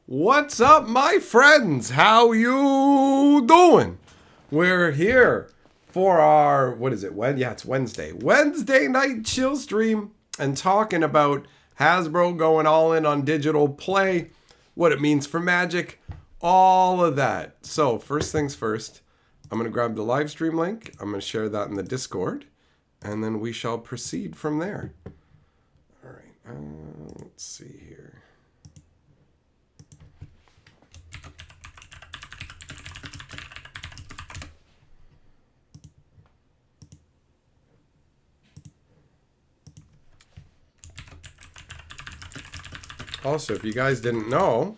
What's up, my friends? How you doing? We're here for our, what is it? It's Wednesday. Wednesday night chill stream and talking about Hasbro going all in on digital play, what it means for Magic, all of that. So first things first, I'm going to grab the live stream link. I'm going to share that in the Discord, and then we shall proceed from there. All right, let's see here. Also, if you guys didn't know,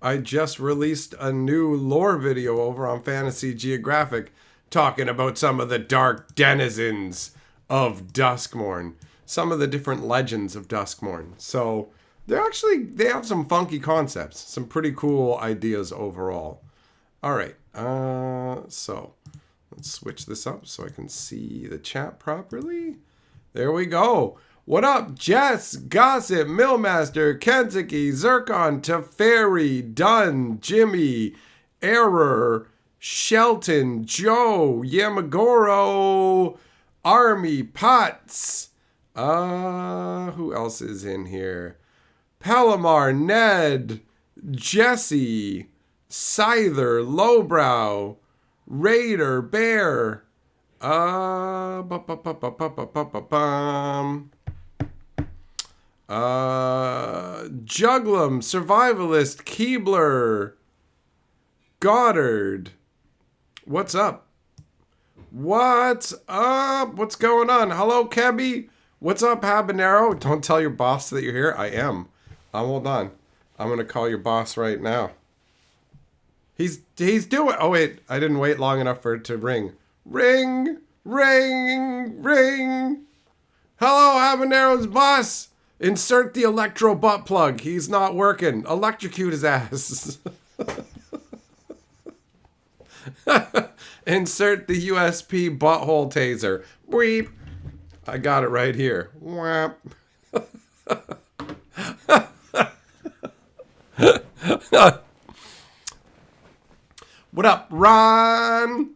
I just released a new lore video over on Fantasy Geographic talking about some of the dark denizens of Duskmourn, some of the different legends of Duskmourn. So they have some funky concepts, some pretty cool ideas overall. All right, so let's switch this up so I can see the chat properly. There we go. What up, Jess, Gossip, Millmaster, Kentucky, Zircon, Teferi, Dunn, Jimmy, Error, Shelton, Joe, Yamagoro, Army, Potts. Who else is in here? Palomar, Ned, Jesse, Scyther, Lowbrow, Raider, Bear. Juglum, Survivalist, Keebler, Goddard. What's up? What's up? What's going on? Hello, Kebby. What's up, Habanero? Don't tell your boss that you're here. I am. Hold on. I'm going to call your boss right now. He's doing... Oh, wait. I didn't wait long enough for it to ring. Ring, ring, ring. Hello, Habanero's boss. Insert the electro butt plug. He's not working. Electrocute his ass. Insert the USP butthole taser. Bleep. I got it right here. Whap. What up, Ron?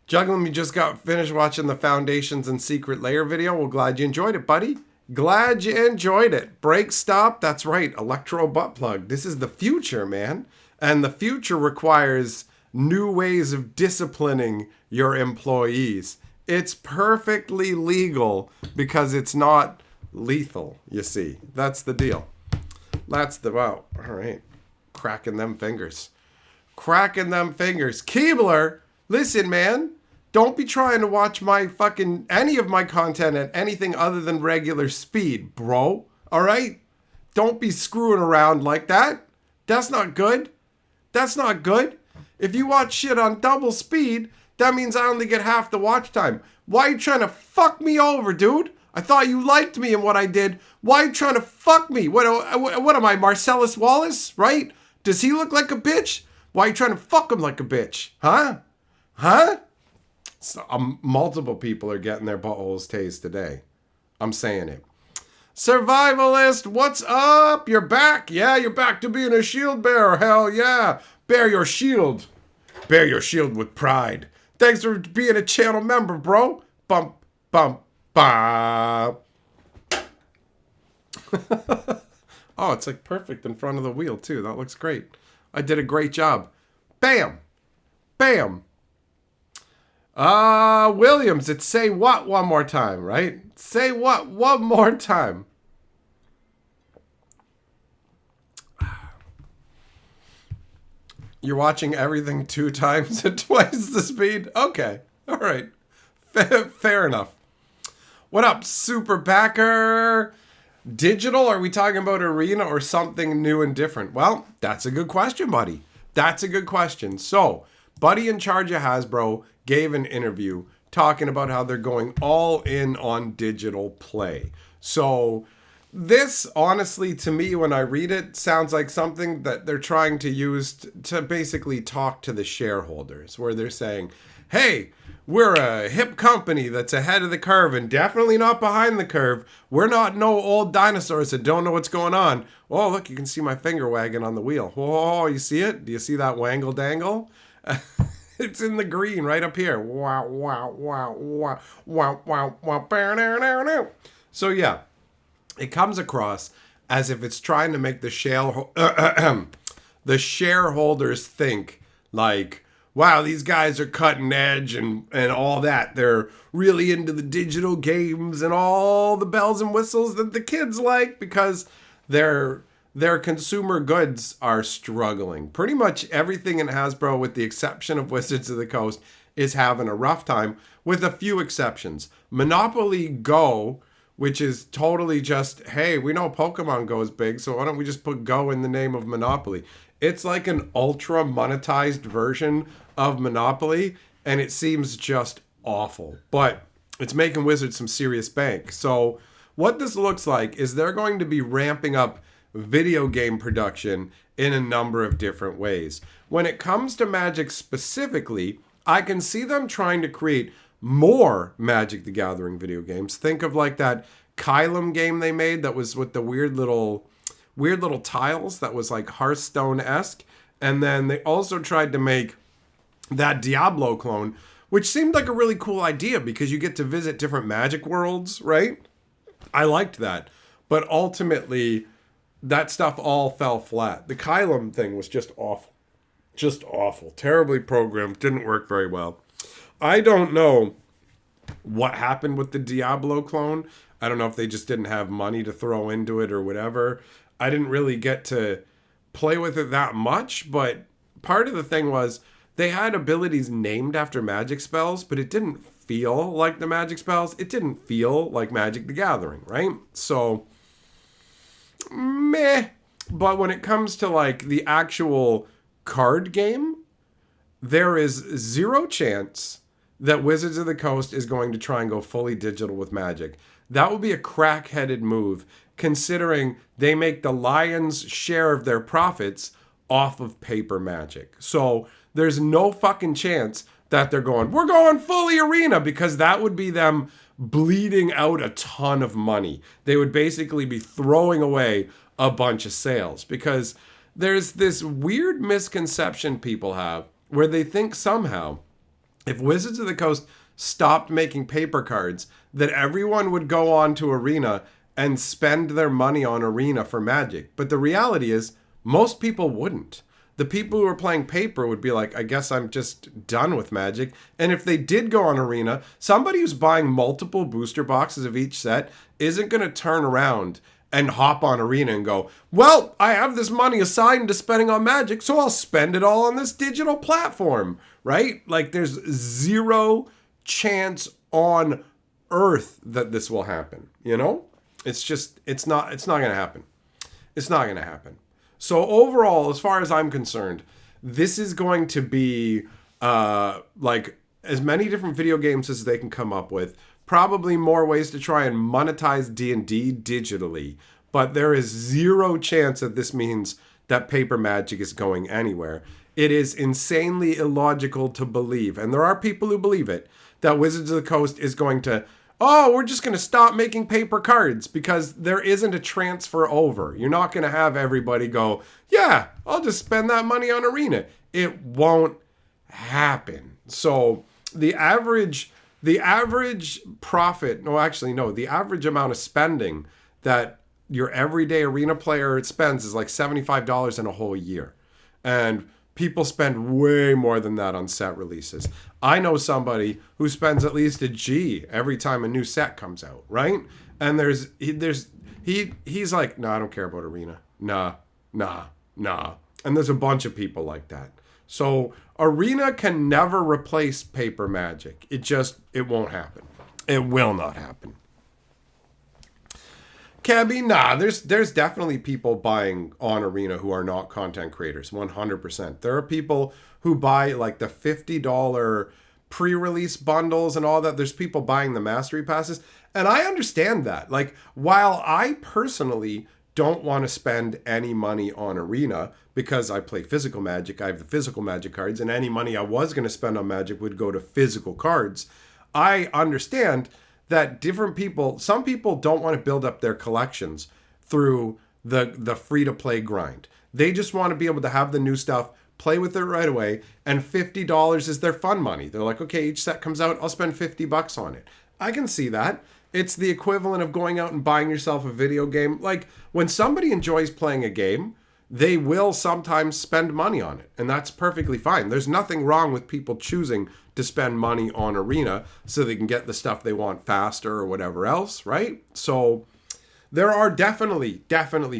Juggling, you just got finished watching the Foundations and Secret Layer video. Well, glad you enjoyed it, buddy. Glad you enjoyed it. Break, stop. That's right. Electro butt plug. This is the future, man. And the future requires new ways of disciplining your employees. It's perfectly legal because it's not lethal, you see. That's the deal. Wow. All right. Cracking them fingers. Cracking them fingers. Keebler, listen, man. Don't be trying to watch any of my content at anything other than regular speed, bro. All right? Don't be screwing around like that. That's not good. That's not good. If you watch shit on double speed, that means I only get half the watch time. Why are you trying to fuck me over, dude? I thought you liked me and what I did. Why are you trying to fuck me? What am I, Marcellus Wallace, right? Does he look like a bitch? Why are you trying to fuck him like a bitch? Huh? So, multiple people are getting their buttholes tased today. I'm saying it. Survivalist, what's up? You're back. Yeah, you're back to being a shield bearer. Hell yeah. Bear your shield. Bear your shield with pride. Thanks for being a channel member, bro. Bump, bump, bop. Oh, it's like perfect in front of the wheel, too. That looks great. I did a great job. Bam. Bam. Williams, it's say what one more time, right? Say what one more time. You're watching everything 2 times at twice the speed? Okay. All right. Fair enough. What up, Super Backer? Digital? Are we talking about Arena or something new and different? Well, that's a good question, buddy. That's a good question. So, buddy in charge of Hasbro gave an interview talking about how they're going all in on digital play. So this, honestly, to me, when I read it, sounds like something that they're trying to use to basically talk to the shareholders, where they're saying, hey, we're a hip company that's ahead of the curve and definitely not behind the curve. We're not no old dinosaurs that don't know what's going on. Oh, look, you can see my finger wagging on the wheel. Oh, you see it? Do you see that wangle dangle? It's in the green right up here. Wow, wow, wow, wow, wow, wow, wow. So yeah, it comes across as if it's trying to make the shareholders think like, wow, these guys are cutting edge and all that. They're really into the digital games and all the bells and whistles that the kids like because their consumer goods are struggling. Pretty much everything in Hasbro, with the exception of Wizards of the Coast, is having a rough time, with a few exceptions. Monopoly Go, which is totally just, hey, we know Pokemon Go is big, so why don't we just put Go in the name of Monopoly? It's like an ultra monetized version of Monopoly, and it seems just awful. But it's making Wizards some serious bank. So what this looks like is they're going to be ramping up video game production in a number of different ways. When it comes to Magic specifically, I can see them trying to create more Magic the Gathering video games. Think of like that Kylum game they made that was with the weird little tiles that was like Hearthstone-esque. And then they also tried to make that Diablo clone, which seemed like a really cool idea because you get to visit different Magic worlds, right? I liked that. But ultimately, that stuff all fell flat. The Kylum thing was just awful. Just awful. Terribly programmed. Didn't work very well. I don't know what happened with the Diablo clone. I don't know if they just didn't have money to throw into it or whatever. I didn't really get to play with it that much, but part of the thing was they had abilities named after magic spells, but it didn't feel like the magic spells. It didn't feel like Magic the Gathering, right? So, meh. But when it comes to like the actual card game, there is zero chance that Wizards of the Coast is going to try and go fully digital with Magic. That would be a crack-headed move, considering they make the lion's share of their profits off of paper Magic. So there's no fucking chance that they're going, we're going fully arena, because that would be them bleeding out a ton of money. They would basically be throwing away a bunch of sales, because there's this weird misconception people have where they think somehow if Wizards of the Coast stopped making paper cards, that everyone would go on to Arena and spend their money on Arena for Magic. But the reality is, most people wouldn't. The people who are playing paper would be like, I guess I'm just done with Magic. And if they did go on Arena, somebody who's buying multiple booster boxes of each set isn't going to turn around and hop on Arena and go, well, I have this money assigned to spending on Magic, so I'll spend it all on this digital platform, right? Like, there's zero chance on earth that this will happen, you know? It's not going to happen. It's not going to happen. So overall, as far as I'm concerned, this is going to be like as many different video games as they can come up with. Probably more ways to try and monetize D&D digitally. But there is zero chance that this means that paper Magic is going anywhere. It is insanely illogical to believe, and there are people who believe it, that Wizards of the Coast is going to, oh, we're just going to stop making paper cards because there isn't a transfer over. You're not going to have everybody go, yeah, I'll just spend that money on Arena. It won't happen. So the average profit, the average amount of spending that your everyday Arena player spends is like $75 in a whole year. And people spend way more than that on set releases. I know somebody who spends at least a G every time a new set comes out, right? And he's like, nah, I don't care about Arena. Nah. And there's a bunch of people like that. So Arena can never replace paper Magic. It won't happen. It will not happen. Cabby, nah, there's definitely people buying on Arena who are not content creators, 100%. There are people who buy like the $50 pre-release bundles and all that. There's people buying the mastery passes, and I understand that. Like, while I personally don't want to spend any money on Arena because I play physical Magic. I have the physical Magic cards, and any money I was going to spend on Magic would go to physical cards. I understand that different people, some people don't want to build up their collections through the free-to-play grind. They just want to be able to have the new stuff, play with it right away, and $50 is their fun money. They're like, okay, each set comes out, I'll spend $50 on it. I can see that. It's the equivalent of going out and buying yourself a video game. Like, when somebody enjoys playing a game, they will sometimes spend money on it, and that's perfectly fine. There's nothing wrong with people choosing to spend money on Arena so they can get the stuff they want faster or whatever else, right? So there are definitely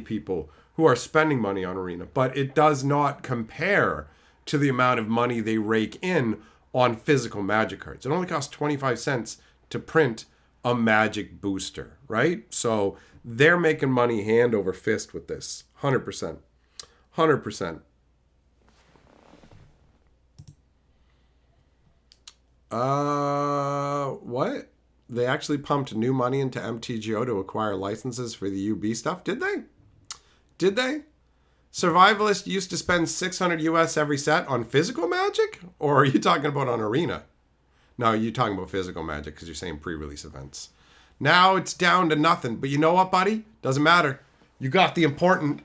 people who are spending money on Arena, but it does not compare to the amount of money they rake in on physical Magic cards. It only costs 25 cents to print a Magic booster, right? So they're making money hand over fist with this. 100%. 100%. What? They actually pumped new money into MTGO to acquire licenses for the UB stuff? Did they? Did they? Survivalist used to spend 600 US every set on physical Magic? Or are you talking about on Arena? No, you're talking about physical Magic because you're saying pre-release events. Now it's down to nothing. But you know what, buddy? Doesn't matter. You got the important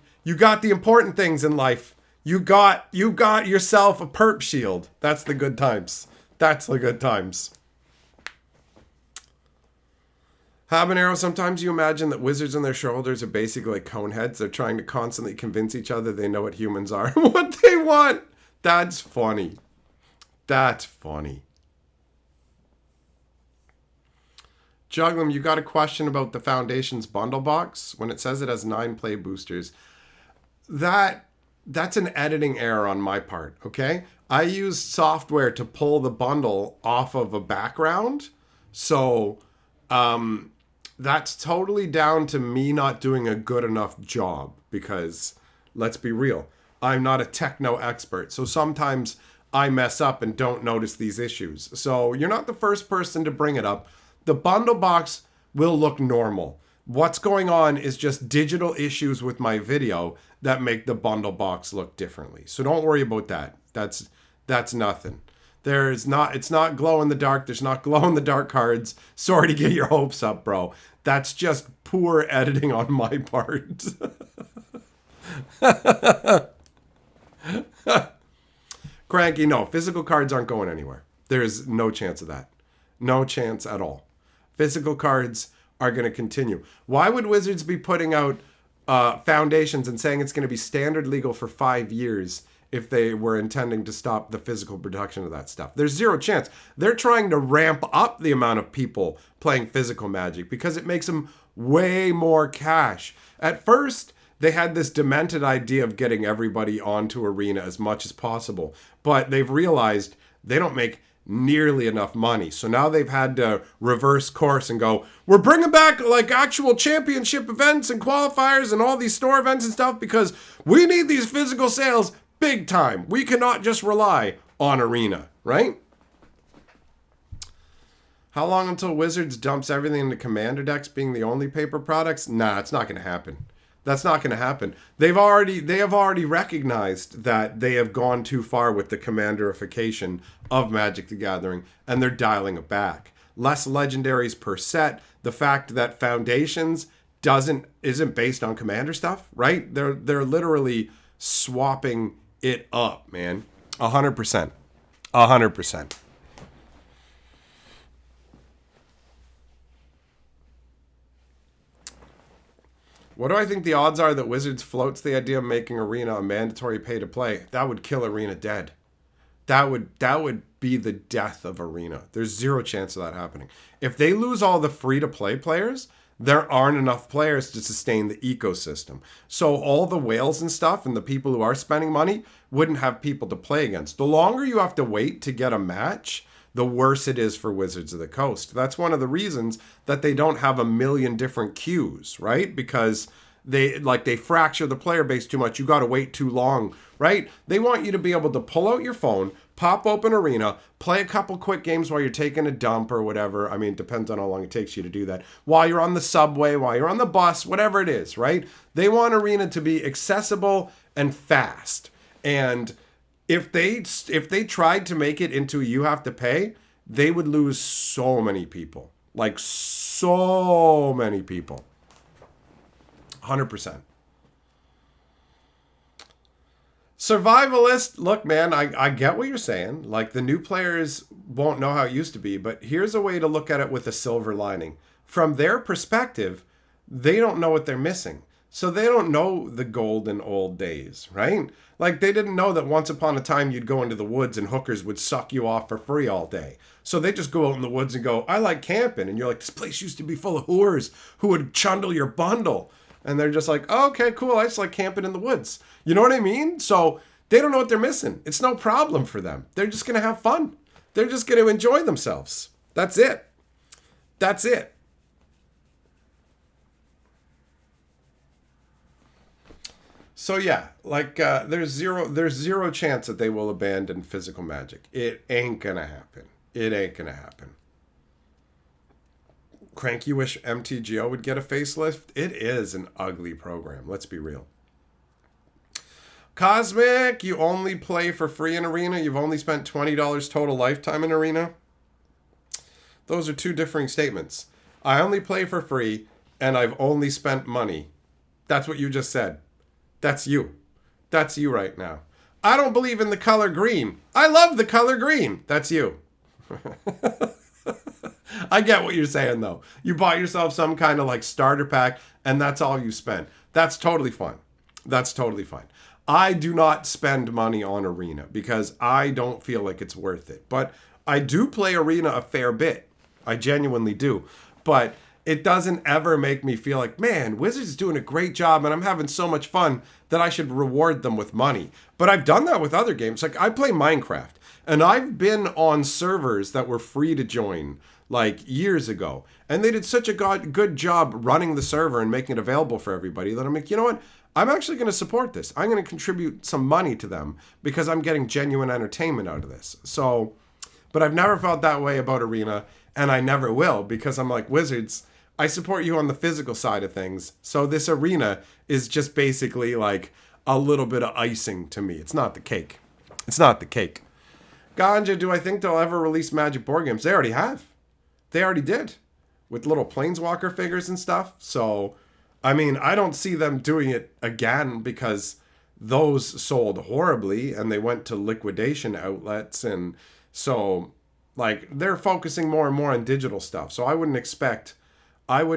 things in life. You got yourself a perp shield. That's the good times. That's the good times. Habanero, sometimes you imagine that wizards and their shoulders are basically like cone heads. They're trying to constantly convince each other they know what humans are and what they want. That's funny. That's funny. Juglum, you got a question about the Foundation's bundle box when it says it has 9 play boosters. That's an editing error on my part, okay? I use software to pull the bundle off of a background. So that's totally down to me not doing a good enough job because, let's be real, I'm not a techno expert. So sometimes I mess up and don't notice these issues. So you're not the first person to bring it up. The bundle box will look normal. What's going on is just digital issues with my video that make the bundle box look differently. So don't worry about that. That's nothing. It's not glow in the dark. There's not glow in the dark cards. Sorry to get your hopes up, bro. That's just poor editing on my part. Cranky, no. Physical cards aren't going anywhere. There's no chance of that. No chance at all. Physical cards are going to continue. Why would Wizards be putting out Foundations and saying it's going to be standard legal for 5 years if they were intending to stop the physical production of that stuff? There's zero chance. They're trying to ramp up the amount of people playing physical Magic because it makes them way more cash. At first, they had this demented idea of getting everybody onto Arena as much as possible, but they've realized they don't make nearly enough money. So now they've had to reverse course and go, we're bringing back like actual championship events and qualifiers and all these store events and stuff because we need these physical sales big time. We cannot just rely on Arena, right? How long until Wizards dumps everything into Commander decks being the only paper products? Nah, it's not going to happen. That's not going to happen. They have already recognized that they have gone too far with the Commanderification of Magic the Gathering, and they're dialing it back. Less legendaries per set. The fact that Foundations isn't based on Commander stuff, right? They're literally swapping it up, man. 100%. 100%. What do I think the odds are that Wizards floats the idea of making Arena a mandatory pay-to-play? That would kill Arena dead. That would be the death of Arena. There's zero chance of that happening. If they lose all the free-to-play players, there aren't enough players to sustain the ecosystem. So all the whales and stuff and the people who are spending money wouldn't have people to play against. The longer you have to wait to get a match, the worse it is for Wizards of the Coast. That's one of the reasons that they don't have a million different queues, right? Because they fracture the player base too much. You got to wait too long, right? They want you to be able to pull out your phone, Pop open Arena, play a couple quick games while you're taking a dump or whatever. I mean, it depends on how long it takes you to do that. While you're on the subway, while you're on the bus, whatever it is, right? They want Arena to be accessible and fast. And if they tried to make it into you have to pay, they would lose so many people. Like so many people. 100%. Survivalist, look, man, I get what you're saying. Like, the new players won't know how it used to be, but here's a way to look at it with a silver lining. From their perspective, they don't know what they're missing. So they don't know the golden old days, right? Like, they didn't know that once upon a time you'd go into the woods and hookers would suck you off for free all day. So they just go out in the woods and go, I like camping. And you're like, this place used to be full of whores who would chundle your bundle. And they're just like, oh, okay, cool. I just like camping in the woods. You know what I mean? So they don't know what they're missing. It's no problem for them. They're just going to have fun. They're just going to enjoy themselves. That's it. That's it. So yeah, like there's zero chance that they will abandon physical Magic. It ain't going to happen. It ain't going to happen. Cranky wish MTGO would get a facelift. It is an ugly program. Let's be real. Cosmic, you only play for free in Arena. You've only spent $20 total lifetime in Arena. Those are two differing statements. I only play for free, and I've only spent money. That's what you just said. That's you. That's you right now. I don't believe in the color green. I love the color green. That's you. I get what you're saying, though. You bought yourself some kind of like starter pack, and that's all you spent. That's totally fine. That's totally fine. I do not spend money on Arena because I don't feel like it's worth it. But I do play Arena a fair bit. I genuinely do. But it doesn't ever make me feel like, man, Wizards is doing a great job and I'm having so much fun that I should reward them with money. But I've done that with other games. Like, I play Minecraft, and I've been on servers that were free to join like years ago. And they did such a good job running the server and making it available for everybody that I'm like, you know what? I'm actually going to support this. I'm going to contribute some money to them because I'm getting genuine entertainment out of this. So, but I've never felt that way about Arena, and I never will, because I'm like, Wizards, I support you on the physical side of things. So this Arena is just basically like a little bit of icing to me. It's not the cake. It's not the cake. Ganja, do I think they'll ever release Magic board games? They already have. They already did. With little Planeswalker figures and stuff. So, I mean, I don't see them doing it again because those sold horribly and they went to liquidation outlets. And so, like, they're focusing more and more on digital stuff. So I would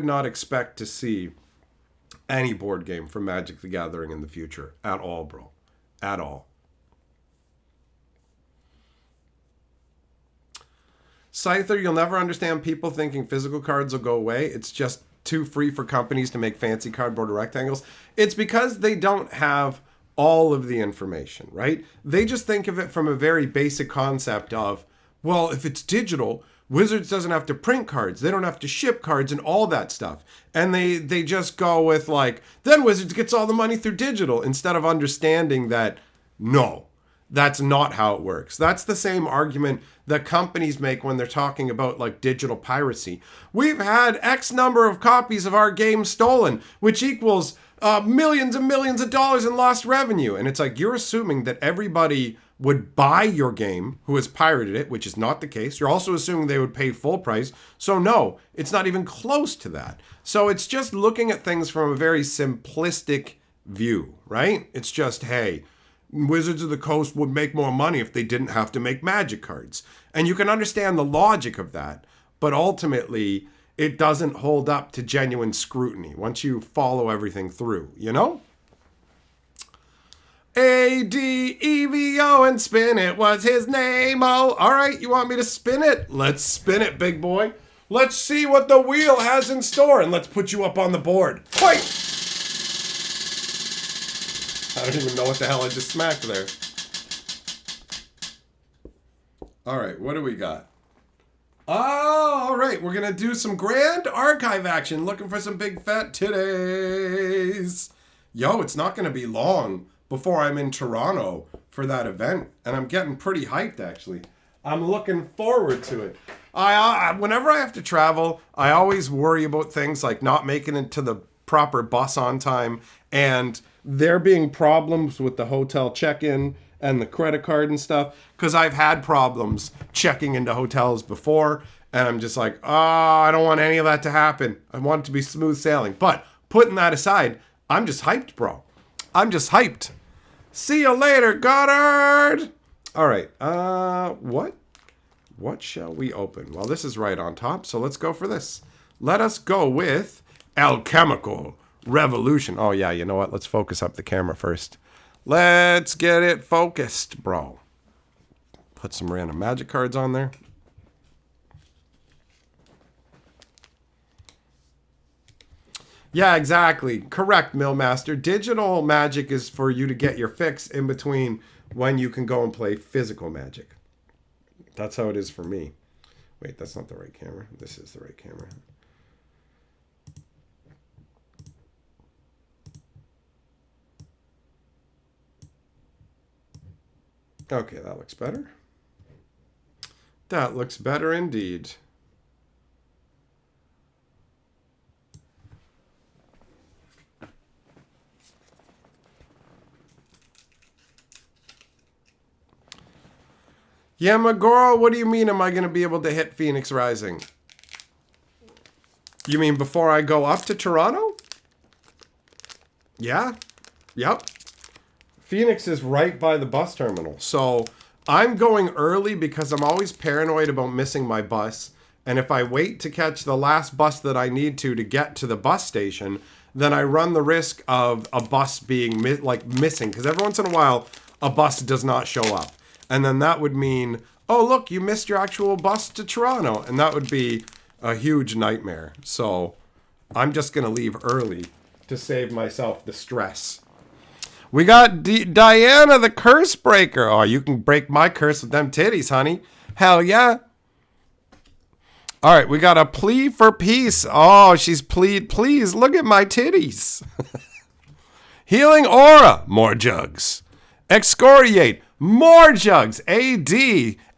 not expect to see any board game from Magic the Gathering in the future. At all, bro. At all. Scyther, you'll never understand people thinking physical cards will go away. It's just too free for companies to make fancy cardboard rectangles. It's because they don't have all of the information, right? They just think of it from a very basic concept of, well, if it's digital, Wizards doesn't have to print cards. They don't have to ship cards and all that stuff. And they just go with like, then Wizards gets all the money through digital, instead of understanding that, no, that's not how it works. That's the same argument that companies make when they're talking about like digital piracy. We've had X number of copies of our game stolen, which equals millions and millions of dollars in lost revenue. And it's like, you're assuming that everybody would buy your game who has pirated it, which is not the case. You're also assuming they would pay full price. So no, it's not even close to that. So it's just looking at things from a very simplistic view, right? It's just, hey, Wizards of the Coast would make more money if they didn't have to make Magic cards. And you can understand the logic of that, but ultimately it doesn't hold up to genuine scrutiny once you follow everything through, you know? A-D-E-V-O and spin it was his name. Oh, all right, you want me to spin it? Let's spin it, big boy. Let's see what the wheel has in store, and let's put you up on the board. Fight! I don't even know what the hell I just smacked there. All right, what do we got? Oh, all right, we're going to do some Grand Archive action. Looking for some big fat titties. Yo, it's not going to be long before I'm in Toronto for that event, and I'm getting pretty hyped, actually. I'm looking forward to it. Whenever I have to travel, I always worry about things like not making it to the proper bus on time, and there being problems with the hotel check-in and the credit card and stuff, because I've had problems checking into hotels before, and I'm just like, oh, I don't want any of that to happen. I want it to be smooth sailing. But putting that aside, I'm just hyped, bro. I'm just hyped. See you later, Goddard. All right. What shall we open? Well, this is right on top, so let's go for this. Let us go with Alchemical Revolution. Oh, yeah, you know what? Let's focus up the camera first. Let's get it focused, bro. Put some random magic cards on there. Yeah, exactly. Correct, Millmaster. Digital magic is for you to get your fix in between when you can go and play physical magic. That's how it is for me. Wait, that's not the right camera. This is the right camera. Okay, that looks better. That looks better indeed. Yamagoro, what do you mean am I going to be able to hit Phoenix Rising? You mean before I go up to Toronto? Yeah. Yep. Phoenix is right by the bus terminal. So I'm going early because I'm always paranoid about missing my bus. And if I wait to catch the last bus that I need to get to the bus station, then I run the risk of a bus being missing. Because every once in a while, a bus does not show up. And then that would mean, oh, look, you missed your actual bus to Toronto. And that would be a huge nightmare. So I'm just going to leave early to save myself the stress. We got Diana, the curse breaker. Oh, you can break my curse with them titties, honey. Hell yeah. All right, we got a plea for peace. Oh, she's please look at my titties. Healing aura, more jugs. Excoriate, more jugs. AD.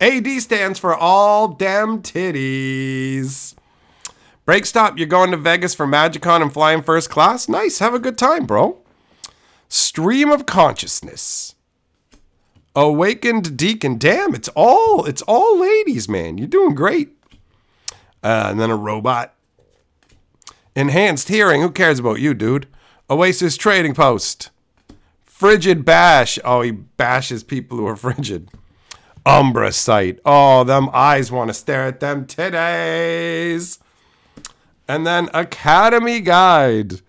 AD stands for all damn titties. Break stop, you're going to Vegas for MagicCon and flying first class? Nice, have a good time, bro. Stream of consciousness. Awakened deacon. Damn, it's all ladies, man. You're doing great. And then a robot. Enhanced hearing. Who cares about you, dude? Oasis trading post. Frigid bash. Oh, he bashes people who are frigid. Umbra sight. Oh, them eyes want to stare at them titties. And then Academy guide.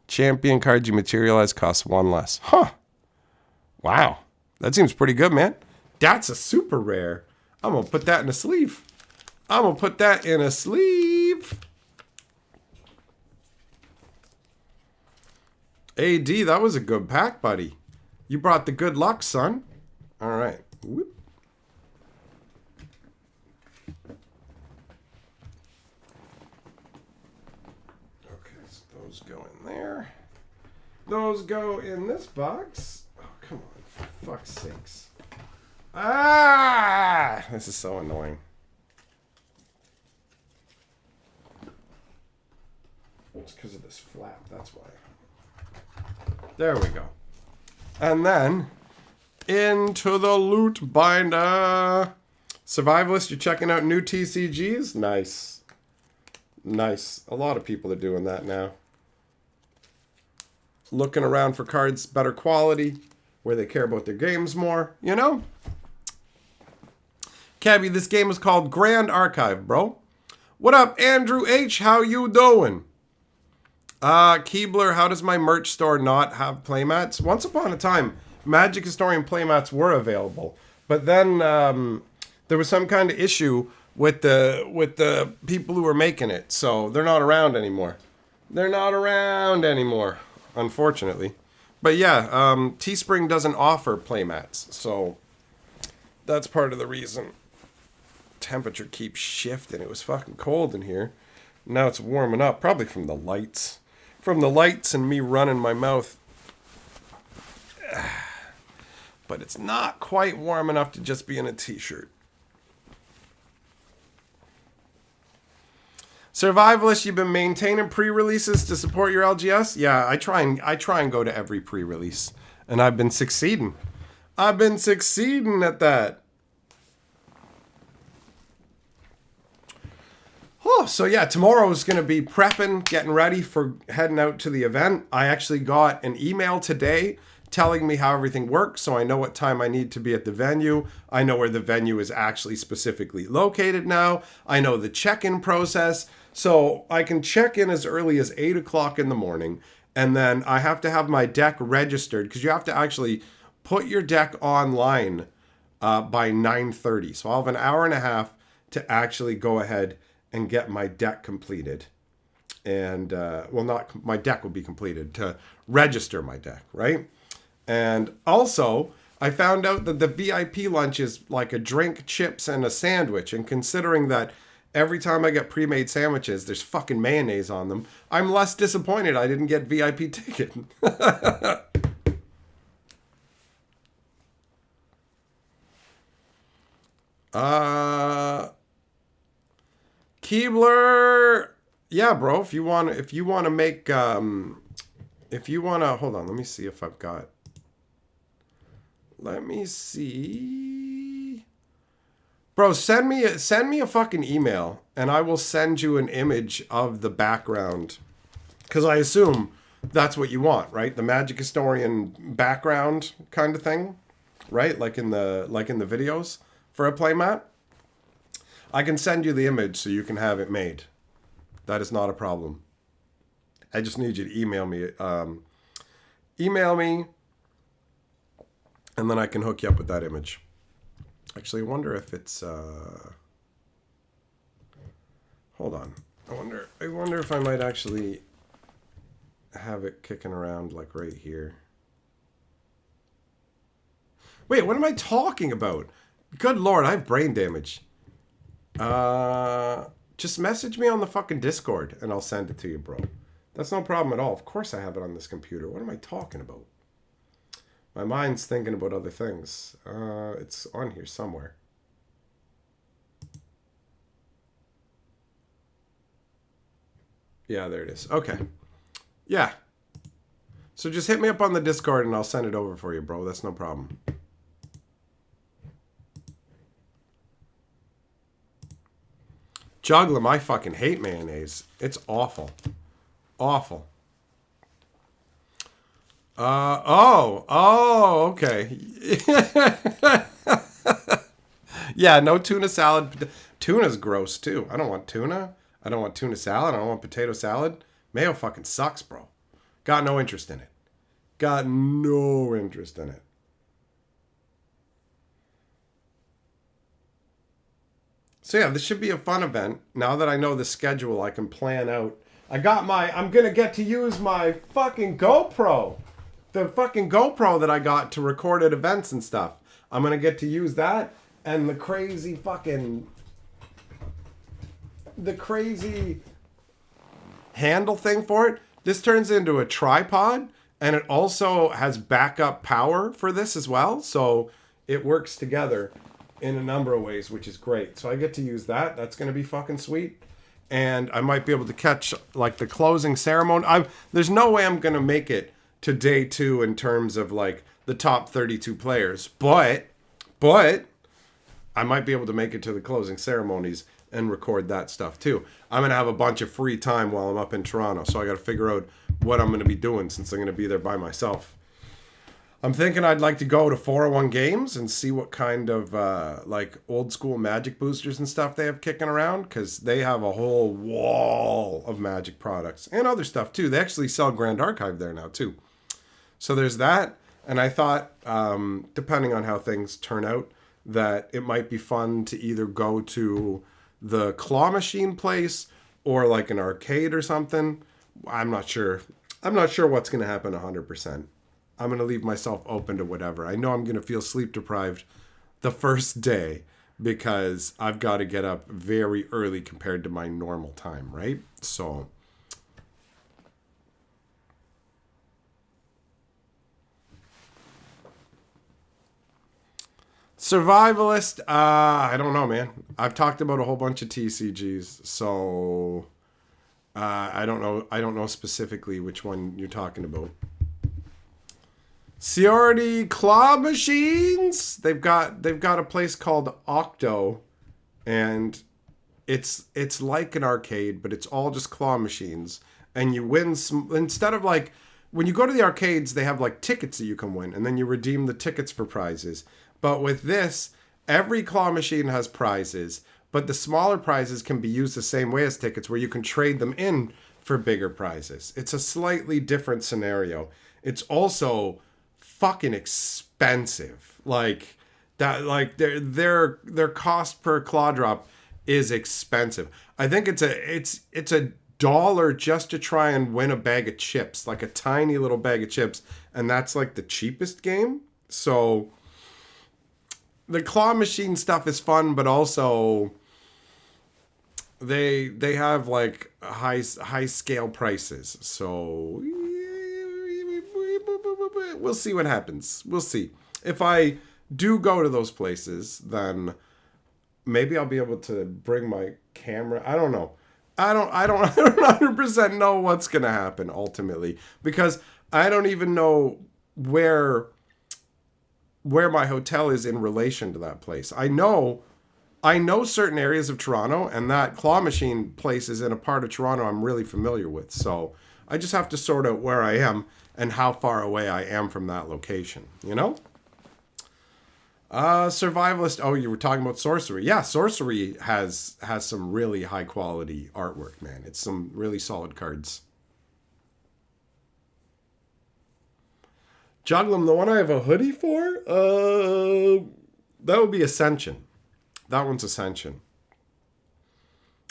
Champion card you materialize costs one less. Huh. Wow. That seems pretty good, man. That's a super rare. I'm going to put that in a sleeve. I'm going to put that in a sleeve. AD, that was a good pack, buddy. You brought the good luck, son. All right. Whoop. Those go in there. Those go in this box. Oh, come on. For fuck's sakes. Ah! This is so annoying. It's because of this flap. That's why. There we go. And then, into the loot binder. Survivalist, you're checking out new TCGs? Nice. Nice. A lot of people are doing that now. Looking around for cards better quality, where they care about their games more, you know? Cabby, this game is called Grand Archive, bro. What up, Andrew H? How you doing? Keebler, how does my merch store not have playmats? Once upon a time, Magic Historian playmats were available. But then there was some kind of issue with the people who were making it. So they're not around anymore. They're not around anymore. Unfortunately. But yeah, Teespring doesn't offer playmats, so that's part of the reason. Temperature keeps shifting. It was fucking cold in here. Now it's warming up, probably from the lights. From the lights and me running my mouth. but it's not quite warm enough to just be in a t-shirt. Survivalist, you've been maintaining pre-releases to support your LGS? Yeah, I try and go to every pre-release, and I've been succeeding. I've been succeeding at that. Oh, so yeah, tomorrow is going to be prepping, getting ready for heading out to the event. I actually got an email today telling me how everything works, so I know what time I need to be at the venue. I know where the venue is actually specifically located now. I know the check-in process. So I can check in as early as 8 o'clock in the morning, and then I have to have my deck registered because you have to actually put your deck online by 9:30. So I'll have an hour and a half to actually go ahead and get my deck completed. And, well, not my deck will be completed, to register my deck, right? And also, I found out that the VIP lunch is like a drink, chips, and a sandwich. And considering that every time I get pre-made sandwiches, there's fucking mayonnaise on them, I'm less disappointed I didn't get VIP ticket. Keebler, yeah, bro. If you want to make, if you want to, hold on, let me see if I've got. Let me see. Bro, send me a fucking email, and I will send you an image of the background, because I assume that's what you want, right? The Magic Historian background kind of thing, right? Like in the videos for a playmat. I can send you the image so you can have it made. That is not a problem. I just need you to email me. Email me, and then I can hook you up with that image. Actually, I wonder if it's... hold on. I wonder if I might actually have it kicking around like right here. Wait, what am I talking about? Good Lord, I have brain damage. Just message me on the fucking Discord and I'll send it to you, bro. That's no problem at all. Of course I have it on this computer. What am I talking about? My mind's thinking about other things. It's on here somewhere. Yeah, there it is. Okay. Yeah. So just hit me up on the Discord and I'll send it over for you, bro. That's no problem. Juggler, I fucking hate mayonnaise. It's awful. Awful. Okay. Yeah, no tuna salad. Tuna's gross too. I don't want tuna. I don't want tuna salad. I don't want potato salad. Mayo fucking sucks, bro. Got no interest in it. Got no interest in it. So yeah, this should be a fun event. Now that I know the schedule, I can plan out. I'm going to get to use my fucking GoPro. The fucking GoPro that I got to record at events and stuff. I'm going to get to use that and the crazy handle thing for it. This turns into a tripod, and it also has backup power for this as well. So it works together in a number of ways, which is great. So I get to use that. That's going to be fucking sweet. And I might be able to catch like the closing ceremony. There's no way I'm going to make it to day 2 in terms of like the top 32 players. But I might be able to make it to the closing ceremonies and record that stuff too. I'm going to have a bunch of free time while I'm up in Toronto. So I got to figure out what I'm going to be doing since I'm going to be there by myself. I'm thinking I'd like to go to 401 Games and see what kind of like old school Magic boosters and stuff they have kicking around, because they have a whole wall of Magic products and other stuff too. They actually sell Grand Archive there now too. So there's that. And I thought, depending on how things turn out, that it might be fun to either go to the claw machine place or like an arcade or something. I'm not sure. I'm not sure what's going to happen 100%. I'm going to leave myself open to whatever. I know I'm going to feel sleep deprived the first day because I've got to get up very early compared to my normal time, right? So Survivalist, I don't know, man. I've talked about a whole bunch of TCGs, so I don't know. I don't know specifically which one you're talking about. Seority Claw Machines. They've got a place called Octo, and it's like an arcade, but it's all just claw machines, and you win instead of like when you go to the arcades, they have like tickets that you can win, and then you redeem the tickets for prizes. But with this, every claw machine has prizes, but the smaller prizes can be used the same way as tickets where you can trade them in for bigger prizes. It's a slightly different scenario. It's also fucking expensive. Like that, like their cost per claw drop is expensive. I think it's $1 just to try and win a bag of chips, like a tiny little bag of chips, and that's like the cheapest game. So the claw machine stuff is fun, but also they have like high scale prices. So we'll see what happens. We'll see. If I do go to those places, then maybe I'll be able to bring my camera. I don't know. I don't 100% know what's going to happen ultimately, because I don't even know where my hotel is in relation to that place. I know certain areas of Toronto, and that claw machine place is in a part of Toronto I'm really familiar with. So I just have to sort out where I am and how far away I am from that location, you know? Survivalist. Oh, you were talking about Sorcery. Yeah, Sorcery has some really high quality artwork, man. It's some really solid cards. Juglum, the one I have a hoodie for? That would be Ascension. That one's Ascension.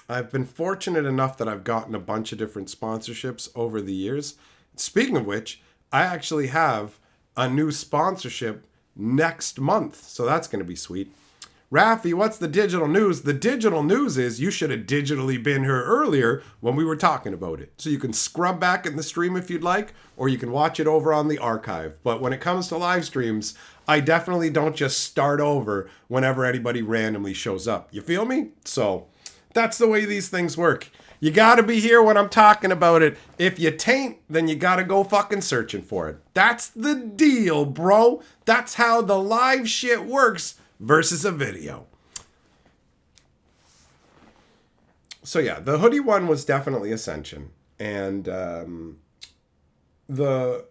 I've been fortunate enough that I've gotten a bunch of different sponsorships over the years. Speaking of which, I actually have a new sponsorship next month, so that's going to be sweet. Rafi, what's the digital news? The digital news is you should have digitally been here earlier when we were talking about it. So you can scrub back in the stream if you'd like, or you can watch it over on the archive. But when it comes to live streams, I definitely don't just start over whenever anybody randomly shows up. You feel me? So that's the way these things work. You gotta be here when I'm talking about it. If you tain't, then you gotta go fucking searching for it. That's the deal, bro. That's how the live shit works versus a video. So yeah, the hoodie one was definitely Ascension. And the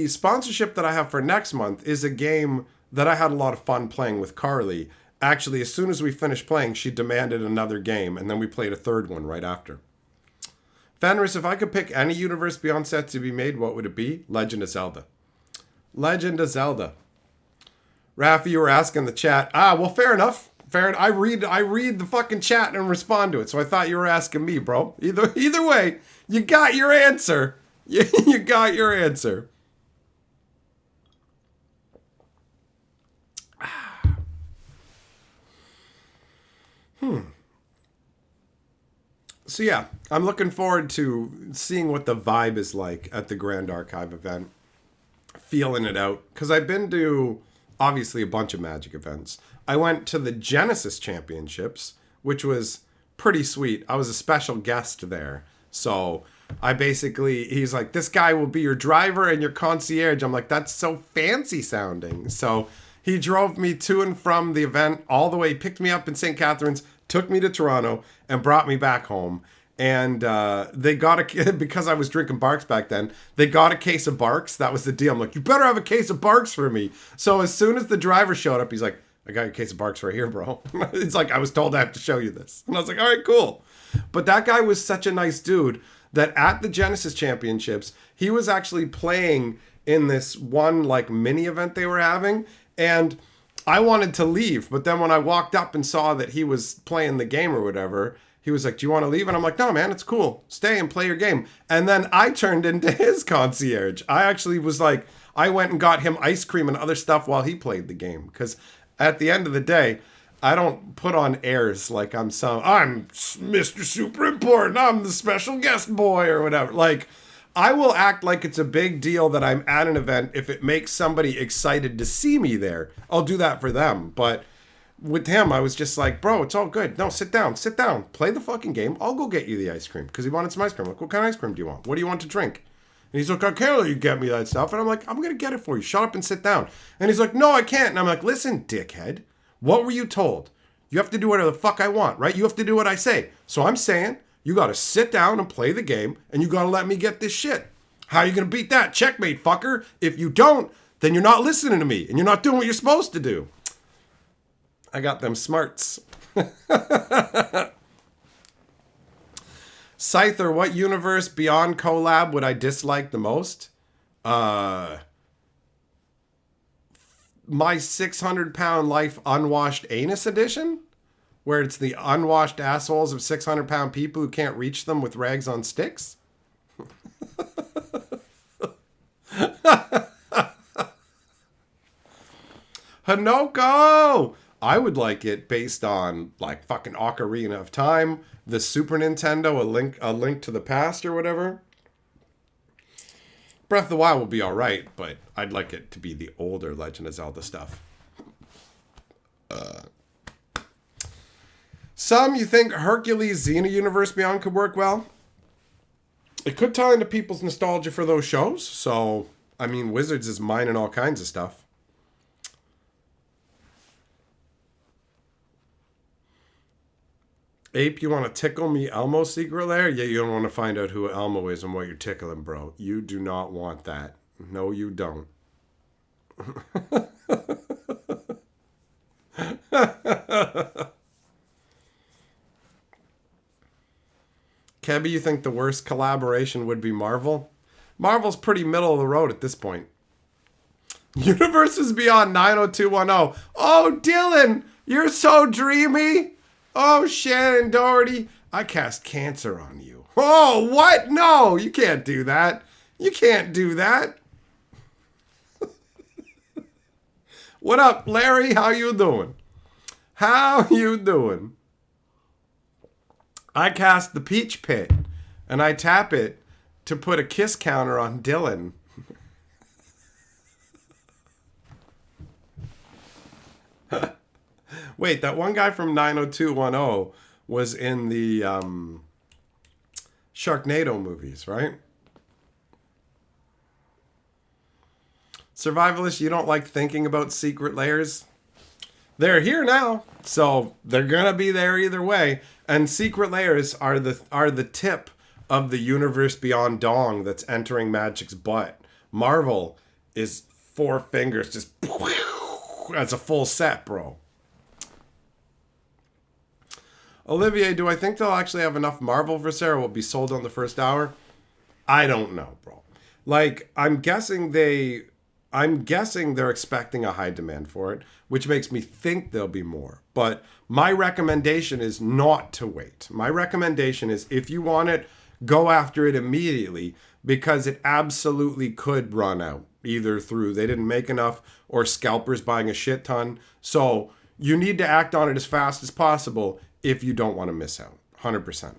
sponsorship that I have for next month is a game that I had a lot of fun playing with Carly. Actually, as soon as we finished playing, she demanded another game, and then we played a third one right after. Fenris, if I could pick any universe beyond set to be made, what would it be? Legend of Zelda. Legend of Zelda. Rafi, you were asking the chat. Well, fair enough. I read the fucking chat and respond to it, so I thought you were asking me, bro. Either way, you got your answer. You got your answer. So yeah, I'm looking forward to seeing what the vibe is like at the Grand Archive event. Feeling it out. Because I've been to, obviously, a bunch of Magic events. I went to the Genesis Championships, which was pretty sweet. I was a special guest there. So he's like, this guy will be your driver and your concierge. I'm like, that's so fancy sounding. So he drove me to and from the event all the way, picked me up in St. Catharines, took me to Toronto, and brought me back home. And they got because I was drinking Barks back then, they got a case of Barks. That was the deal. I'm like, you better have a case of Barks for me. So as soon as the driver showed up, he's like, I got your case of Barks right here, bro. It's like, I was told I have to show you this. And I was like, all right, cool. But that guy was such a nice dude that at the Genesis Championships, he was actually playing in this one like mini event they were having. And I wanted to leave, but then when I walked up and saw that he was playing the game or whatever, he was like, do you want to leave? And I'm like, no, man, it's cool. Stay and play your game. And then I turned into his concierge. I actually was like, I went and got him ice cream and other stuff while he played the game. Because at the end of the day, I don't put on airs like I'm Mr. Super Important. I'm the special guest boy or whatever. Like, I will act like it's a big deal that I'm at an event if it makes somebody excited to see me there. I'll do that for them. But with him, I was just like, bro, it's all good. No, sit down, play the fucking game. I'll go get you the ice cream because he wanted some ice cream. I'm like, what kind of ice cream do you want? What do you want to drink? And he's like, I can't let you get me that stuff. And I'm like, I'm going to get it for you. Shut up and sit down. And he's like, no, I can't. And I'm like, listen, dickhead, what were you told? You have to do whatever the fuck I want, right? You have to do what I say. So I'm saying you got to sit down and play the game and you got to let me get this shit. How are you going to beat that? Checkmate, fucker. If you don't, then you're not listening to me and you're not doing what you're supposed to do. I got them smarts. Scyther, what universe beyond collab would I dislike the most? My 600-pound life unwashed anus edition, where it's the unwashed assholes of 600-pound people who can't reach them with rags on sticks. Hanoko! I would like it based on like fucking Ocarina of Time, the Super Nintendo, a link to the past or whatever. Breath of the Wild will be all right, but I'd like it to be the older Legend of Zelda stuff. Some you think Hercules Xena Universe Beyond could work well. It could tie into people's nostalgia for those shows. So, I mean, Wizards is mining all kinds of stuff. Ape, you want to tickle me Elmo secret lair? Yeah, you don't want to find out who Elmo is and what you're tickling, bro. You do not want that. No, you don't. Kebby, you think the worst collaboration would be Marvel? Marvel's pretty middle of the road at this point. Universes Beyond 90210. Oh, Dylan, you're so dreamy. Oh, Shannon Doherty, I cast cancer on you. Oh, what? No, you can't do that. You can't do that. What up, Larry? How you doing? How you doing? I cast the Peach Pit, and I tap it to put a kiss counter on Dylan. Wait, that one guy from 90210 was in the Sharknado movies, right? Survivalists, you don't like thinking about secret layers? They're here now, so they're gonna be there either way. And secret layers are the tip of the universe beyond dong that's entering Magic's butt. Marvel is 4 fingers, just that's a full set, bro. Olivier, do I think they'll actually have enough Marvel for Sarah? Will be sold on the first hour? I don't know, bro. Like, I'm guessing they're expecting a high demand for it, which makes me think there'll be more. But my recommendation is not to wait. My recommendation is if you want it, go after it immediately because it absolutely could run out, either through they didn't make enough or scalpers buying a shit ton. So you need to act on it as fast as possible if you don't want to miss out. 100%.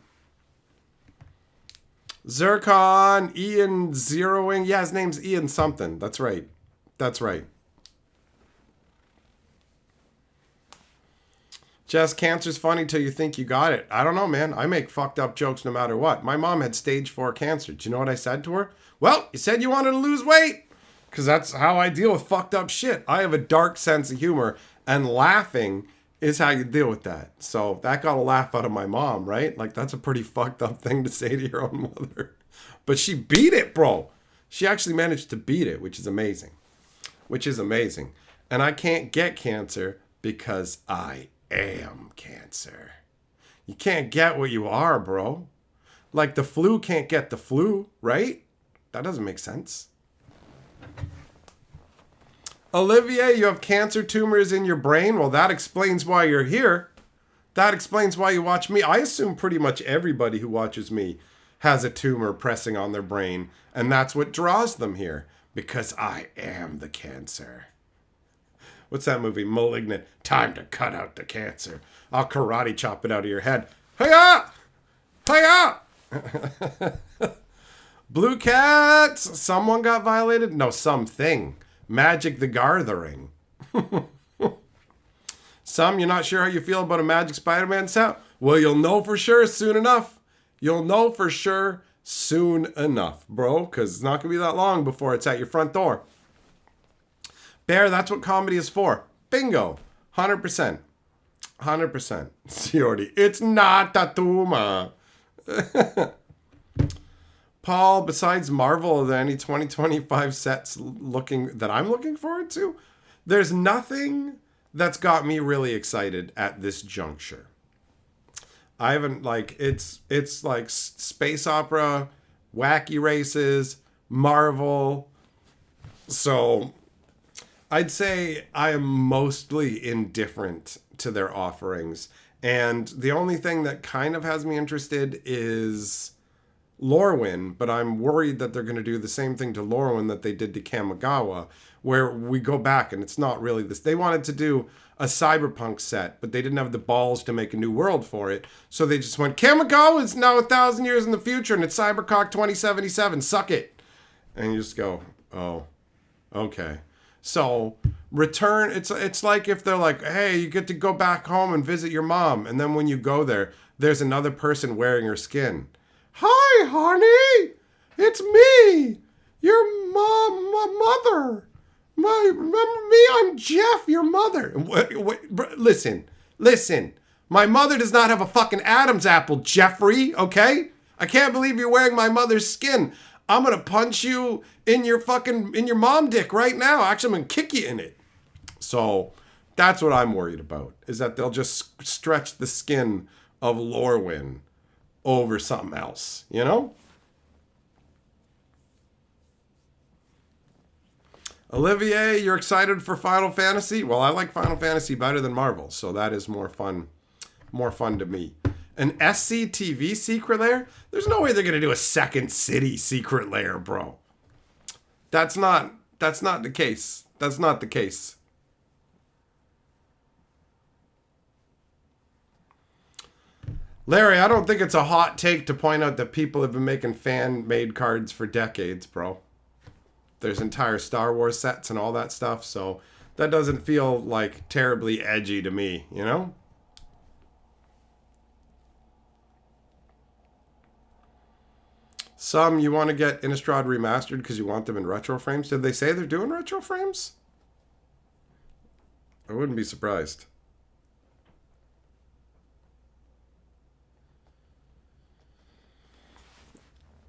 Zircon, Ian Zeroing. Yeah, his name's Ian something. That's right. That's right. Jess, cancer's funny till you think you got it. I don't know, man. I make fucked up jokes no matter what. My mom had stage 4 cancer. Do you know what I said to her? Well, you said you wanted to lose weight. Because that's how I deal with fucked up shit. I have a dark sense of humor. And laughing is how you deal with that. So that got a laugh out of my mom, right? Like, that's a pretty fucked up thing to say to your own mother. But she beat it, bro. She actually managed to beat it, which is amazing. Which is amazing. And I can't get cancer because I am cancer. You can't get what you are, bro. Like the flu can't get the flu, right? That doesn't make sense. Olivier, you have cancer tumors in your brain? Well, that explains why you're here. That explains why you watch me. I assume pretty much everybody who watches me has a tumor pressing on their brain, and that's what draws them here, because I am the cancer. What's that movie? Malignant. Time to cut out the cancer. I'll karate chop it out of your head. Hi-ya! Hi-ya! Blue Cats. Someone got violated? No, something. Magic the Gathering. Some, you're not sure how you feel about a Magic Spider-Man set? Well, you'll know for sure soon enough. You'll know for sure soon enough, bro, because it's not going to be that long before it's at your front door. Bear, that's what comedy is for. Bingo. 100%. 100%. Ciordi, it's not Tatuma. Paul, besides Marvel, are there any 2025 sets that I'm looking forward to? There's nothing that's got me really excited at this juncture. I haven't, like, it's like space opera, wacky races, Marvel. So I'd say I am mostly indifferent to their offerings. And the only thing that kind of has me interested is Lorwyn, but I'm worried that they're going to do the same thing to Lorwyn that they did to Kamigawa, where we go back and it's not really this. They wanted to do a cyberpunk set, but they didn't have the balls to make a new world for it. So they just went, Kamigawa is now 1,000 years in the future and it's Cybercock 2077. Suck it. And you just go, oh, okay. So return, it's like if they're like, hey, you get to go back home and visit your mom. And then when you go there, there's another person wearing her skin. Hi, honey. It's me. Your mother. Remember me? I'm Jeff, your mother. Listen. My mother does not have a fucking Adam's apple, Jeffrey, okay? I can't believe you're wearing my mother's skin. I'm going to punch you in your mom dick right now. Actually, I'm going to kick you in it. So that's what I'm worried about, is that they'll just stretch the skin of Lorwyn over something else, you know? Olivier, you're excited for Final Fantasy? Well, I like Final Fantasy better than Marvel, so that is more fun to me. An SCTV secret lair? There's no way they're going to do a Second City secret lair, bro. That's not the case. That's not the case. Larry, I don't think it's a hot take to point out that people have been making fan-made cards for decades, bro. There's entire Star Wars sets and all that stuff, so that doesn't feel like terribly edgy to me, you know? Some you want to get Innistrad remastered because you want them in retro frames. Did they say they're doing retro frames? I wouldn't be surprised.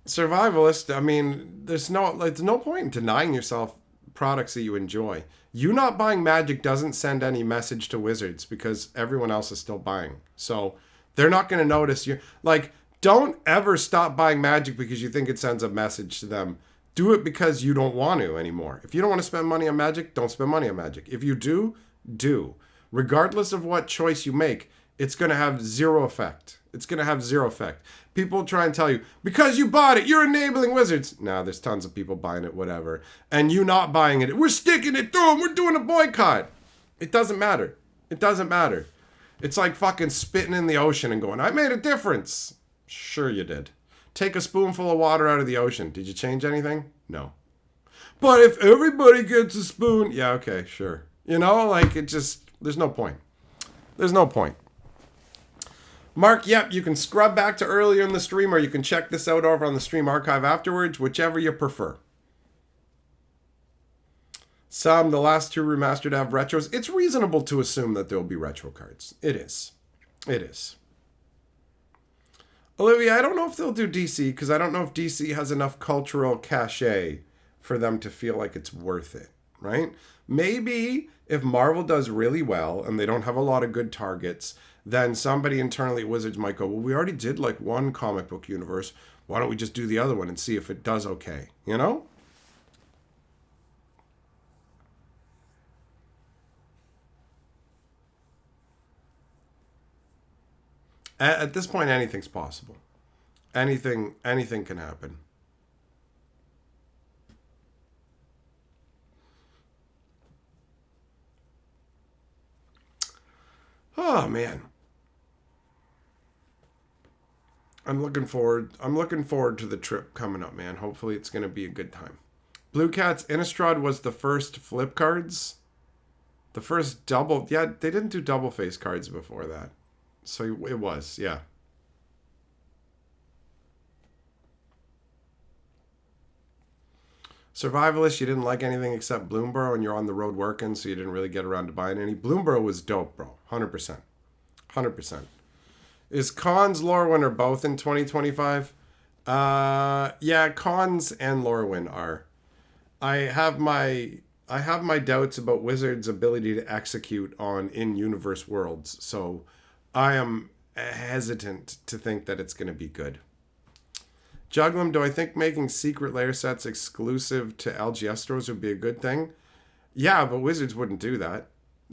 Survivalist, I mean, there's no point in denying yourself products that you enjoy. You not buying Magic doesn't send any message to Wizards because everyone else is still buying. So they're not going to notice you. Like, don't ever stop buying Magic because you think it sends a message to them. Do it because you don't want to anymore. If you don't want to spend money on Magic, don't spend money on Magic. If you do, do. Regardless of what choice you make, it's going to have zero effect. It's going to have zero effect. People try and tell you, because you bought it, you're enabling Wizards. No, there's tons of people buying it, whatever. And you not buying it, we're sticking it through them, we're doing a boycott. It doesn't matter. It doesn't matter. It's like fucking spitting in the ocean and going, I made a difference. Sure you did. Take a spoonful of water out of the ocean. Did you change anything? No. But if everybody gets a spoon, yeah, okay, sure. You know, like it just, there's no point. There's no point. Mark, yep, you can scrub back to earlier in the stream or you can check this out over on the stream archive afterwards, whichever you prefer. Some, the last two remastered have retros. It's reasonable to assume that there will be retro cards. It is. It is. Olivia, I don't know if they'll do DC because I don't know if DC has enough cultural cachet for them to feel like it's worth it, right? Maybe if Marvel does really well and they don't have a lot of good targets, then somebody internally at Wizards might go, well, we already did like one comic book universe. Why don't we just do the other one and see if it does okay? You know? At this point, anything's possible. Anything can happen. Oh, man. I'm looking forward to the trip coming up, man. Hopefully it's going to be a good time. Blue Cats Innistrad was the first flip cards. The first double, yeah, they didn't do double face cards before that. So it was, yeah. Survivalist, you didn't like anything except Bloomborough and you're on the road working, so you didn't really get around to buying any. Bloomborough was dope, bro. 100%. 100%. Is Cons, Lorwyn, or both in 2025? Yeah, Cons and Lorwyn are. I have my doubts about Wizards' ability to execute on in-universe worlds, so I am hesitant to think that it's going to be good. Juglum, do I think making secret layer sets exclusive to LGS stores would be a good thing? Yeah, but Wizards wouldn't do that.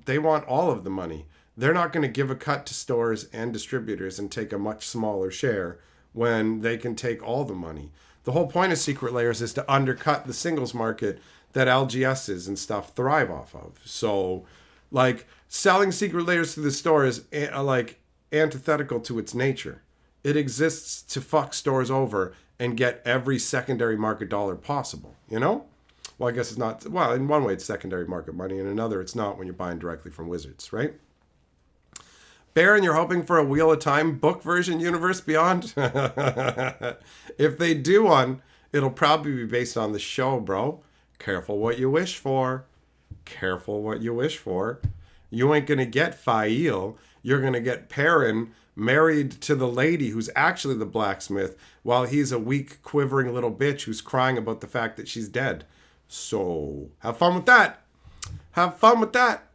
They want all of the money. They're not going to give a cut to stores and distributors and take a much smaller share when they can take all the money. The whole point of secret layers is to undercut the singles market that LGSs and stuff thrive off of. So, like, selling secret layers to the store is like antithetical to its nature. It exists to fuck stores over and get every secondary market dollar possible, you know? Well, I guess it's not. Well, in one way, it's secondary market money. In another, it's not when you're buying directly from Wizards, right? Baron, you're hoping for a Wheel of Time book version Universe Beyond? If they do one, it'll probably be based on the show, bro. Careful what you wish for. Careful what you wish for. You ain't going to get Fail. You're going to get Perrin married to the lady who's actually the blacksmith while he's a weak, quivering little bitch who's crying about the fact that she's dead. So, have fun with that. Have fun with that.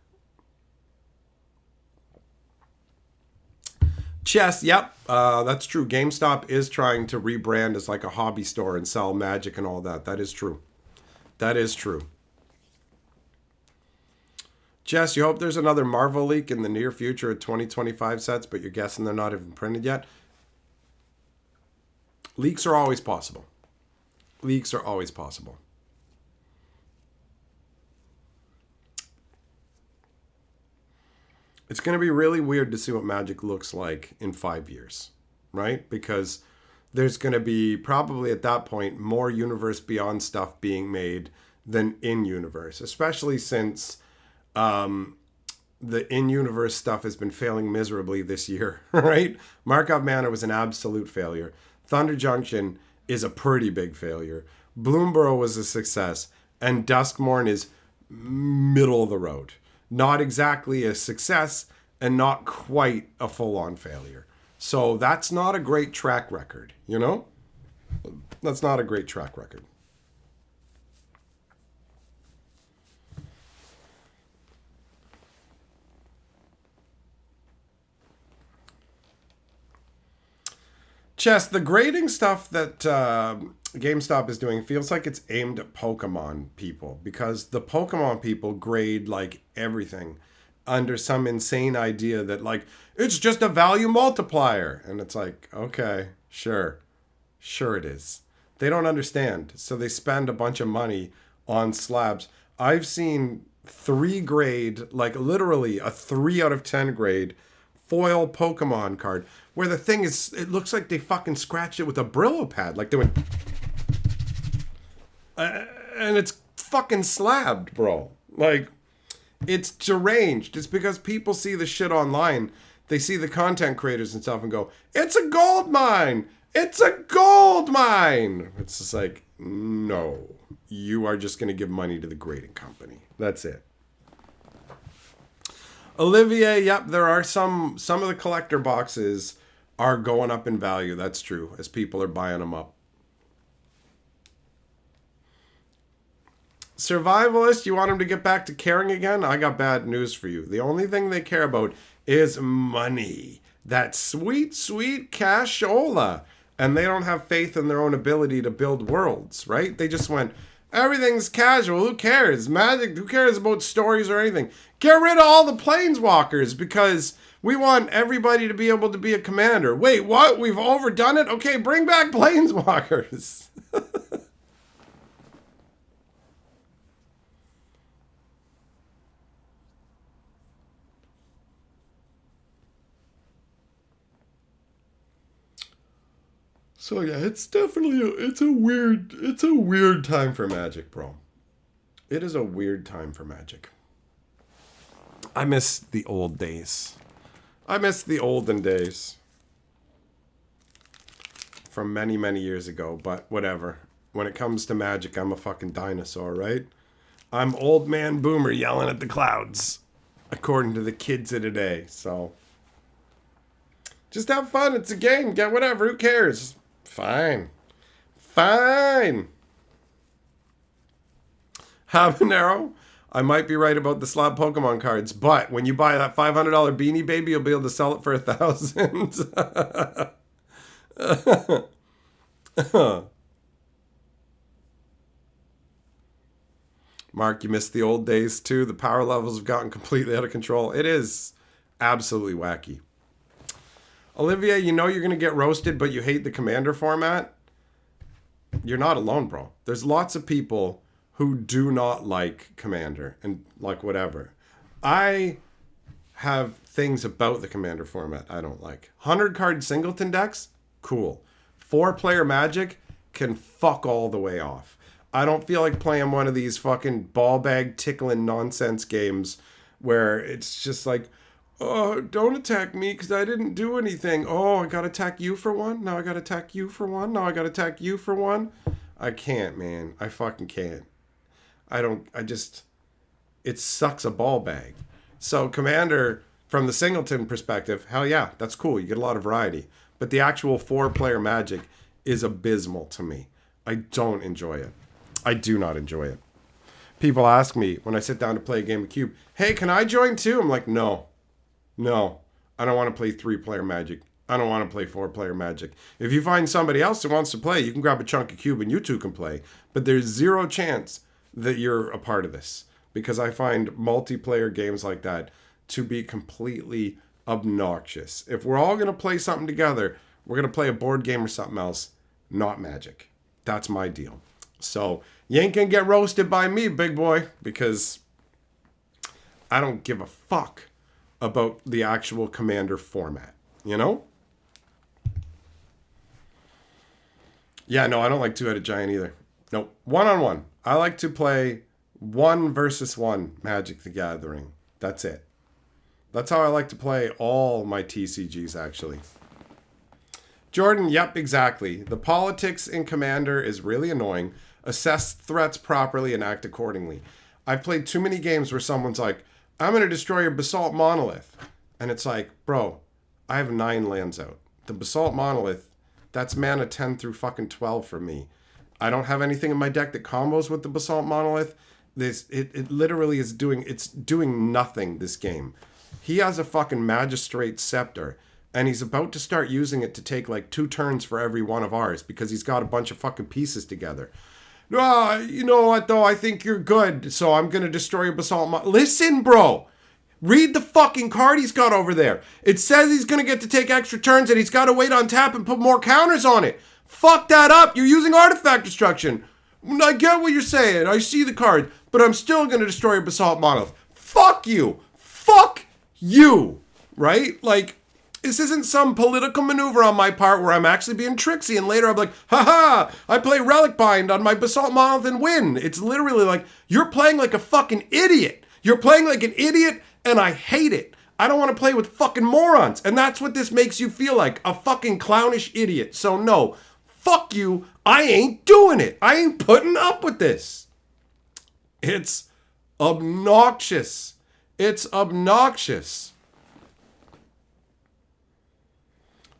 Chess, yep, that's true. GameStop is trying to rebrand as like a hobby store and sell Magic and all that. That is true. That is true. Jess, you hope there's another Marvel leak in the near future of 2025 sets, but you're guessing they're not even printed yet? Leaks are always possible. Leaks are always possible. It's going to be really weird to see what Magic looks like in 5 years, right? Because there's going to be probably at that point more Universe Beyond stuff being made than in-universe, especially since the in-universe stuff has been failing miserably this year, right? Markov Manor was an absolute failure. Thunder Junction is a pretty big failure. Bloomborough was a success, and Duskmorn is middle of the road. Not exactly a success and not quite a full-on failure. So that's not a great track record, you know? That's not a great track record. Chess, the grading stuff that GameStop is doing feels like it's aimed at Pokemon people because the Pokemon people grade like everything under some insane idea that like it's just a value multiplier. And it's like, okay, sure it is. They don't understand. So they spend a bunch of money on slabs. I've seen 3 grade, like literally a 3 out of 10 grade foil Pokemon card where the thing is, it looks like they fucking scratched it with a Brillo pad. Like they went, and it's fucking slabbed, bro. Like, it's deranged. It's because people see the shit online. They see the content creators and stuff and go, it's a gold mine. It's a gold mine. It's just like, no, you are just going to give money to the grading company. That's it. Olivier, yep, there are some of the collector boxes are going up in value. That's true, as people are buying them up. Survivalist, you want them to get back to caring again? I got bad news for you. The only thing they care about is money. That sweet, sweet cashola. And they don't have faith in their own ability to build worlds, right? They just went, everything's casual. Who cares? Magic, who cares about stories or anything? Get rid of all the planeswalkers because we want everybody to be able to be a commander. Wait, what? We've overdone it? Okay, bring back planeswalkers. So yeah, it's definitely it's a weird time for Magic, bro. It is a weird time for Magic. I miss the old days. I miss the olden days from many, many years ago, but whatever. When it comes to Magic, I'm a fucking dinosaur, right? I'm old man boomer yelling at the clouds, according to the kids of today. So just have fun. It's a game. Get whatever. Who cares? Fine. Fine. Habanero. I might be right about the slab Pokemon cards, but when you buy that $500 Beanie Baby, you'll be able to sell it for $1,000. Mark, you missed the old days too. The power levels have gotten completely out of control. It is absolutely wacky. Olivia, you know you're going to get roasted, but you hate the Commander format? You're not alone, bro. There's lots of people who do not like Commander and like whatever. I have things about the Commander format I don't like. 100-card singleton decks? Cool. 4-player Magic can fuck all the way off. I don't feel like playing one of these fucking ball bag tickling nonsense games where it's just like, oh, don't attack me because I didn't do anything. Oh, I got to attack you for one? Now I got to attack you for one? Now I got to attack you for one? I can't, man. I fucking can't. It sucks a ball bag. So Commander, from the singleton perspective, hell yeah, that's cool. You get a lot of variety. But the actual 4-player Magic is abysmal to me. I don't enjoy it. I do not enjoy it. People ask me when I sit down to play a game of Cube, hey, can I join too? I'm like, no. I don't want to play 3-player Magic. I don't want to play 4-player Magic. If you find somebody else who wants to play, you can grab a chunk of Cube and you two can play. But there's zero chance that you're a part of this. Because I find multiplayer games like that to be completely obnoxious. If we're all going to play something together, we're going to play a board game or something else, not Magic. That's my deal. So you ain't going to get roasted by me, big boy, because I don't give a fuck about the actual Commander format, you know? Yeah, no, I don't like two-headed giant either. No, one-on-one. I like to play 1 versus 1 Magic the Gathering. That's it. That's how I like to play all my TCGs, actually. Jordan, yep, exactly. The politics in Commander is really annoying. Assess threats properly and act accordingly. I've played too many games where someone's like, I'm going to destroy your Basalt Monolith. And it's like, bro, I have 9 lands out. The Basalt Monolith, that's mana 10 through fucking 12 for me. I don't have anything in my deck that combos with the Basalt Monolith. It literally is doing nothing this game. He has a fucking Magistrate Scepter, and he's about to start using it to take like 2 turns for every one of ours because he's got a bunch of fucking pieces together. You know what though? I think you're good, so I'm gonna destroy your Basalt Monolith. Listen, bro. Read the fucking card he's got over there. It says he's gonna get to take extra turns and he's gotta wait on tap and put more counters on it. Fuck that up. You're using artifact destruction. I get what you're saying. I see the card, but I'm still gonna destroy your Basalt Monolith. Fuck you. Fuck you. Right? Like, this isn't some political maneuver on my part where I'm actually being tricksy and later I'm like, haha, I play Relic Bind on my Basalt Monolith and win. It's literally like, you're playing like a fucking idiot. You're playing like an idiot and I hate it. I don't want to play with fucking morons. And that's what this makes you feel like, a fucking clownish idiot. So no, fuck you. I ain't doing it. I ain't putting up with this. It's obnoxious. It's obnoxious.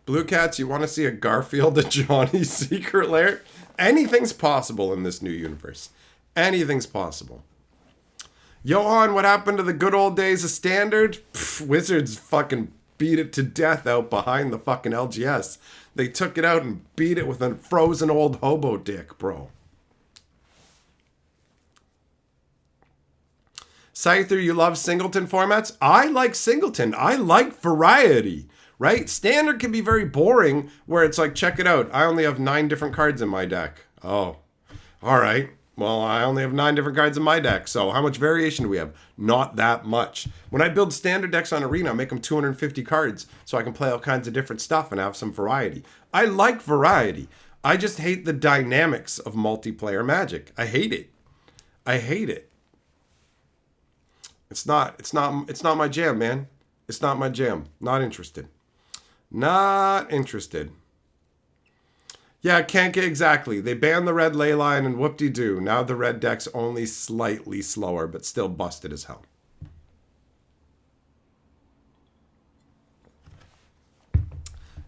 Blue Cats, you want to see a Garfield and Johnny secret lair? Anything's possible in this new universe. Anything's possible. Johan, what happened to the good old days of Standard? Wizards fucking beat it to death out behind the fucking LGS. They took it out and beat it with a frozen old hobo dick, bro. Scyther, you love singleton formats? I like singleton. I like variety. Right? Standard can be very boring where it's like, check it out. I only have 9 different cards in my deck. Oh, all right. Well, I only have 9 different cards in my deck, so how much variation do we have? Not that much. When I build standard decks on Arena, I make them 250 cards so I can play all kinds of different stuff and have some variety. I like variety. I just hate the dynamics of multiplayer Magic. I hate it. I hate it. It's not my jam, man. It's not my jam. Not interested. Not interested. Yeah, can't get exactly. They banned the red leyline and whoop-de-doo. Now the red deck's only slightly slower, but still busted as hell.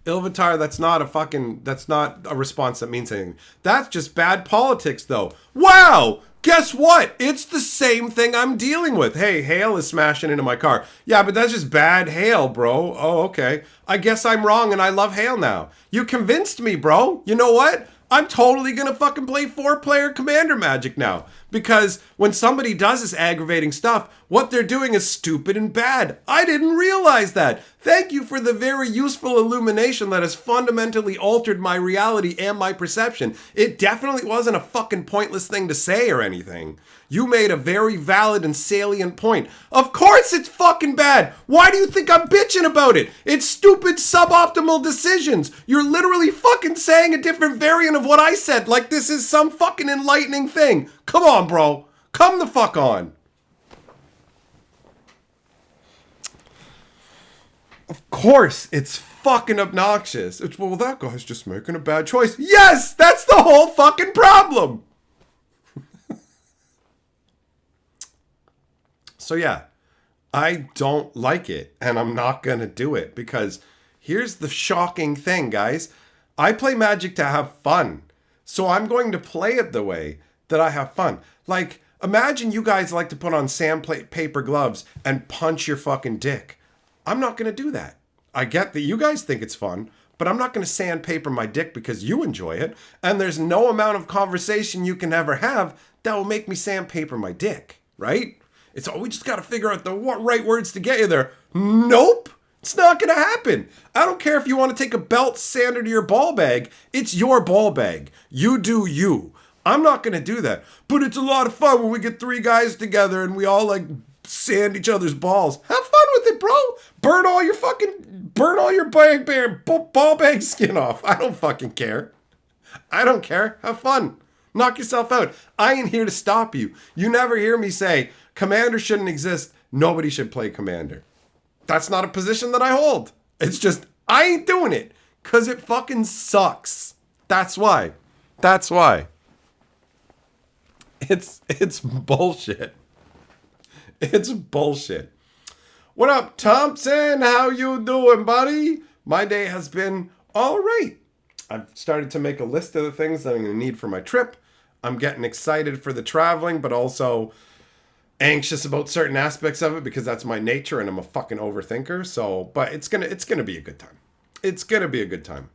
Ilvitar, that's not a response that means anything. That's just bad politics, though. Wow! Guess what? It's the same thing I'm dealing with. Hey, hail is smashing into my car. Yeah, but that's just bad hail, bro. Oh, okay. I guess I'm wrong and I love hail now. You convinced me, bro. You know what? I'm totally gonna fucking play 4-player Commander Magic now. Because when somebody does this aggravating stuff, what they're doing is stupid and bad. I didn't realize that. Thank you for the very useful illumination that has fundamentally altered my reality and my perception. It definitely wasn't a fucking pointless thing to say or anything. You made a very valid and salient point. Of course it's fucking bad. Why do you think I'm bitching about it? It's stupid suboptimal decisions. You're literally fucking saying a different variant of what I said, like this is some fucking enlightening thing. Come on, bro. Come the fuck on. Of course, it's fucking obnoxious. It's, well, that guy's just making a bad choice. Yes, that's the whole fucking problem. So yeah, I don't like it, and I'm not going to do it, because here's the shocking thing, guys. I play Magic to have fun, so I'm going to play it the way that I have fun. Like, imagine you guys like to put on sandpaper gloves and punch your fucking dick. I'm not going to do that. I get that you guys think it's fun, but I'm not going to sandpaper my dick because you enjoy it, and there's no amount of conversation you can ever have that will make me sandpaper my dick, right? It's, oh, we just got to figure out the right words to get you there. Nope. It's not going to happen. I don't care if you want to take a belt sander to your ball bag. It's your ball bag. You do you. I'm not going to do that. But it's a lot of fun when we get 3 guys together and we all like sand each other's balls. Have fun with it, bro. Burn all your ball bag skin off. I don't fucking care. I don't care. Have fun. Knock yourself out. I ain't here to stop you. You never hear me say, Commander shouldn't exist. Nobody should play Commander. That's not a position that I hold. It's just, I ain't doing it. Because it fucking sucks. That's why. That's why. It's bullshit. It's bullshit. What up, Thompson? How you doing, buddy? My day has been all right. I've started to make a list of the things that I'm going to need for my trip. I'm getting excited for the traveling, but also anxious about certain aspects of it because that's my nature and I'm a fucking overthinker. So, but it's gonna be a good time. It's gonna be a good time.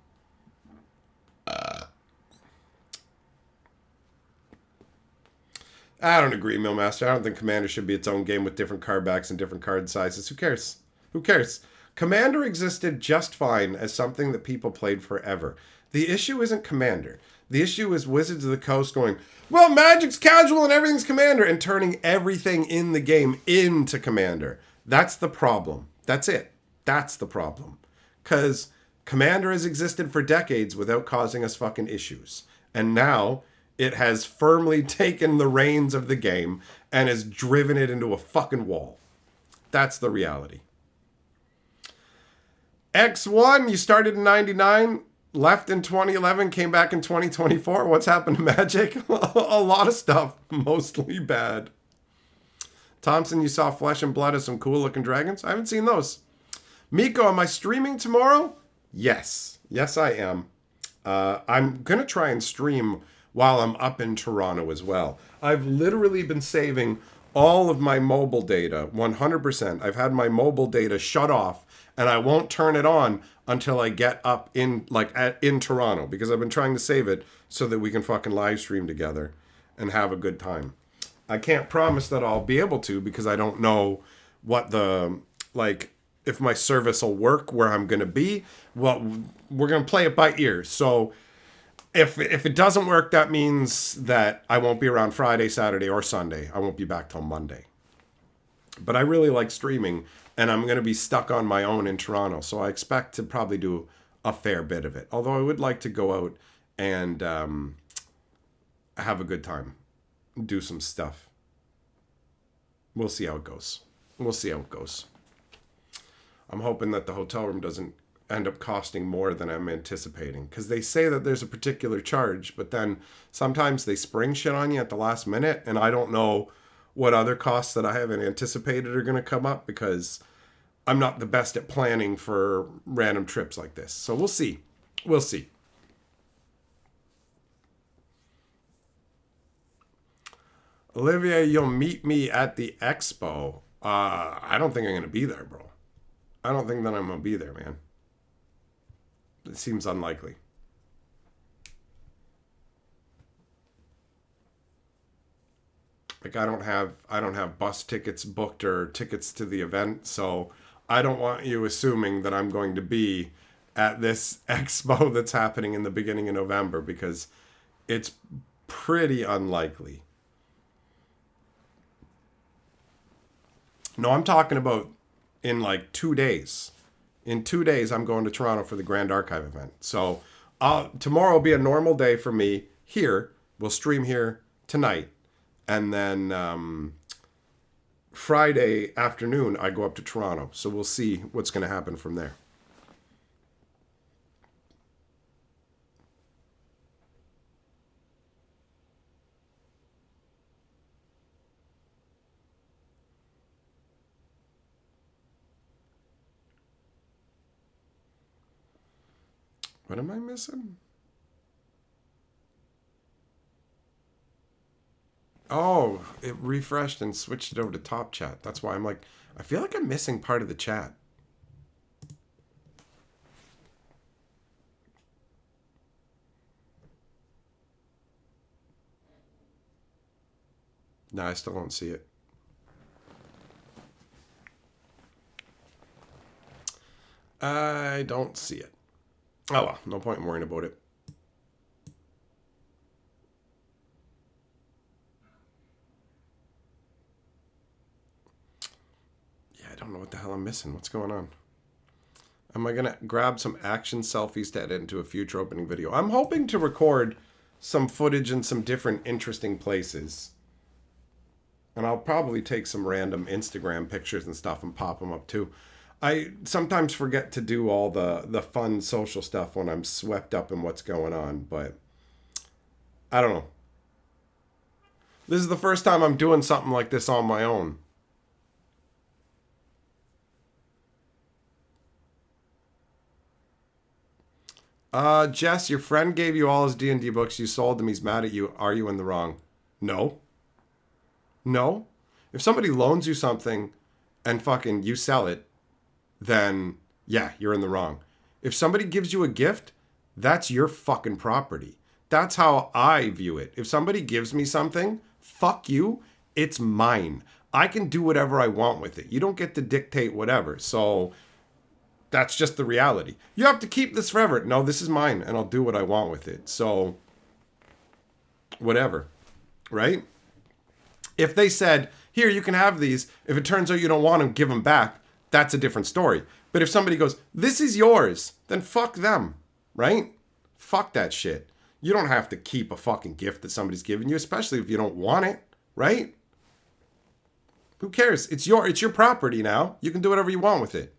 I don't agree, Millmaster. I don't think Commander should be its own game with different card backs and different card sizes. Who cares? Who cares? Commander existed just fine as something that people played forever. The issue isn't Commander. The issue is Wizards of the Coast going, well, Magic's casual and everything's Commander, and turning everything in the game into Commander. That's the problem. That's it. That's the problem. Because Commander has existed for decades without causing us fucking issues. And now it has firmly taken the reins of the game and has driven it into a fucking wall. That's the reality. X1, you started in 99, left in 2011, came back in 2024. What's happened to Magic? A lot of stuff, mostly bad. Thompson, you saw Flesh and Blood of some cool looking dragons? I haven't seen those. Miko, am I streaming tomorrow? Yes. Yes, I am. I'm going to try and stream while I'm up in Toronto as well. I've literally been saving all of my mobile data, 100%. I've had my mobile data shut off, and I won't turn it on until I get up in Toronto, because I've been trying to save it so that we can fucking live stream together and have a good time. I can't promise that I'll be able to, because I don't know what if my service will work where I'm going to be. Well, we're going to play it by ear. So If it doesn't work, that means that I won't be around Friday, Saturday, or Sunday. I won't be back till Monday. But I really like streaming, and I'm going to be stuck on my own in Toronto, so I expect to probably do a fair bit of it. Although I would like to go out and have a good time, do some stuff. We'll see how it goes. We'll see how it goes. I'm hoping that the hotel room doesn't end up costing more than I'm anticipating, because they say that there's a particular charge, but then sometimes they spring shit on you at the last minute, and I don't know what other costs that I haven't anticipated are going to come up, because I'm not the best at planning for random trips like this. So we'll see. We'll see. Olivia, you'll meet me at the expo. I don't think I'm going to be there, bro. I don't think that I'm going to be there, man. It seems unlikely. Like I don't have bus tickets booked or tickets to the event, so I don't want you assuming that I'm going to be at this expo that's happening in the beginning of November, because it's pretty unlikely. No, I'm talking about in like 2 days. In 2 days, I'm going to Toronto for the Grand Archive event. So tomorrow will be a normal day for me here. We'll stream here tonight. And then Friday afternoon, I go up to Toronto. So we'll see what's going to happen from there. What am I missing? Oh, it refreshed and switched it over to top chat. That's why I'm like, I feel like I'm missing part of the chat. No, I still don't see it. I don't see it. Oh well, no point in worrying about it. Yeah, I don't know what the hell I'm missing. What's going on? Am I going to grab some action selfies to edit into a future opening video? I'm hoping to record some footage in some different interesting places. And I'll probably take some random Instagram pictures and stuff and pop them up too. I sometimes forget to do all the fun social stuff when I'm swept up in what's going on, but I don't know. This is the first time I'm doing something like this on my own. Jess, your friend gave you all his D&D books. You sold them. He's mad at you. Are you in the wrong? No. No. If somebody loans you something and fucking you sell it, then yeah, you're in the wrong. If somebody gives you a gift, that's your fucking property. That's how I view it. If somebody gives me something, fuck you, it's mine. I can do whatever I want with it. You don't get to dictate whatever. So that's just the reality. You have to keep this forever. No, this is mine, and I'll do what I want with it. So whatever, right? If they said, here, you can have these. If it turns out you don't want them, give them back. That's a different story. But if somebody goes, this is yours, then fuck them, right? Fuck that shit. You don't have to keep a fucking gift that somebody's given you, especially if you don't want it, right? Who cares? It's your property now. You can do whatever you want with it.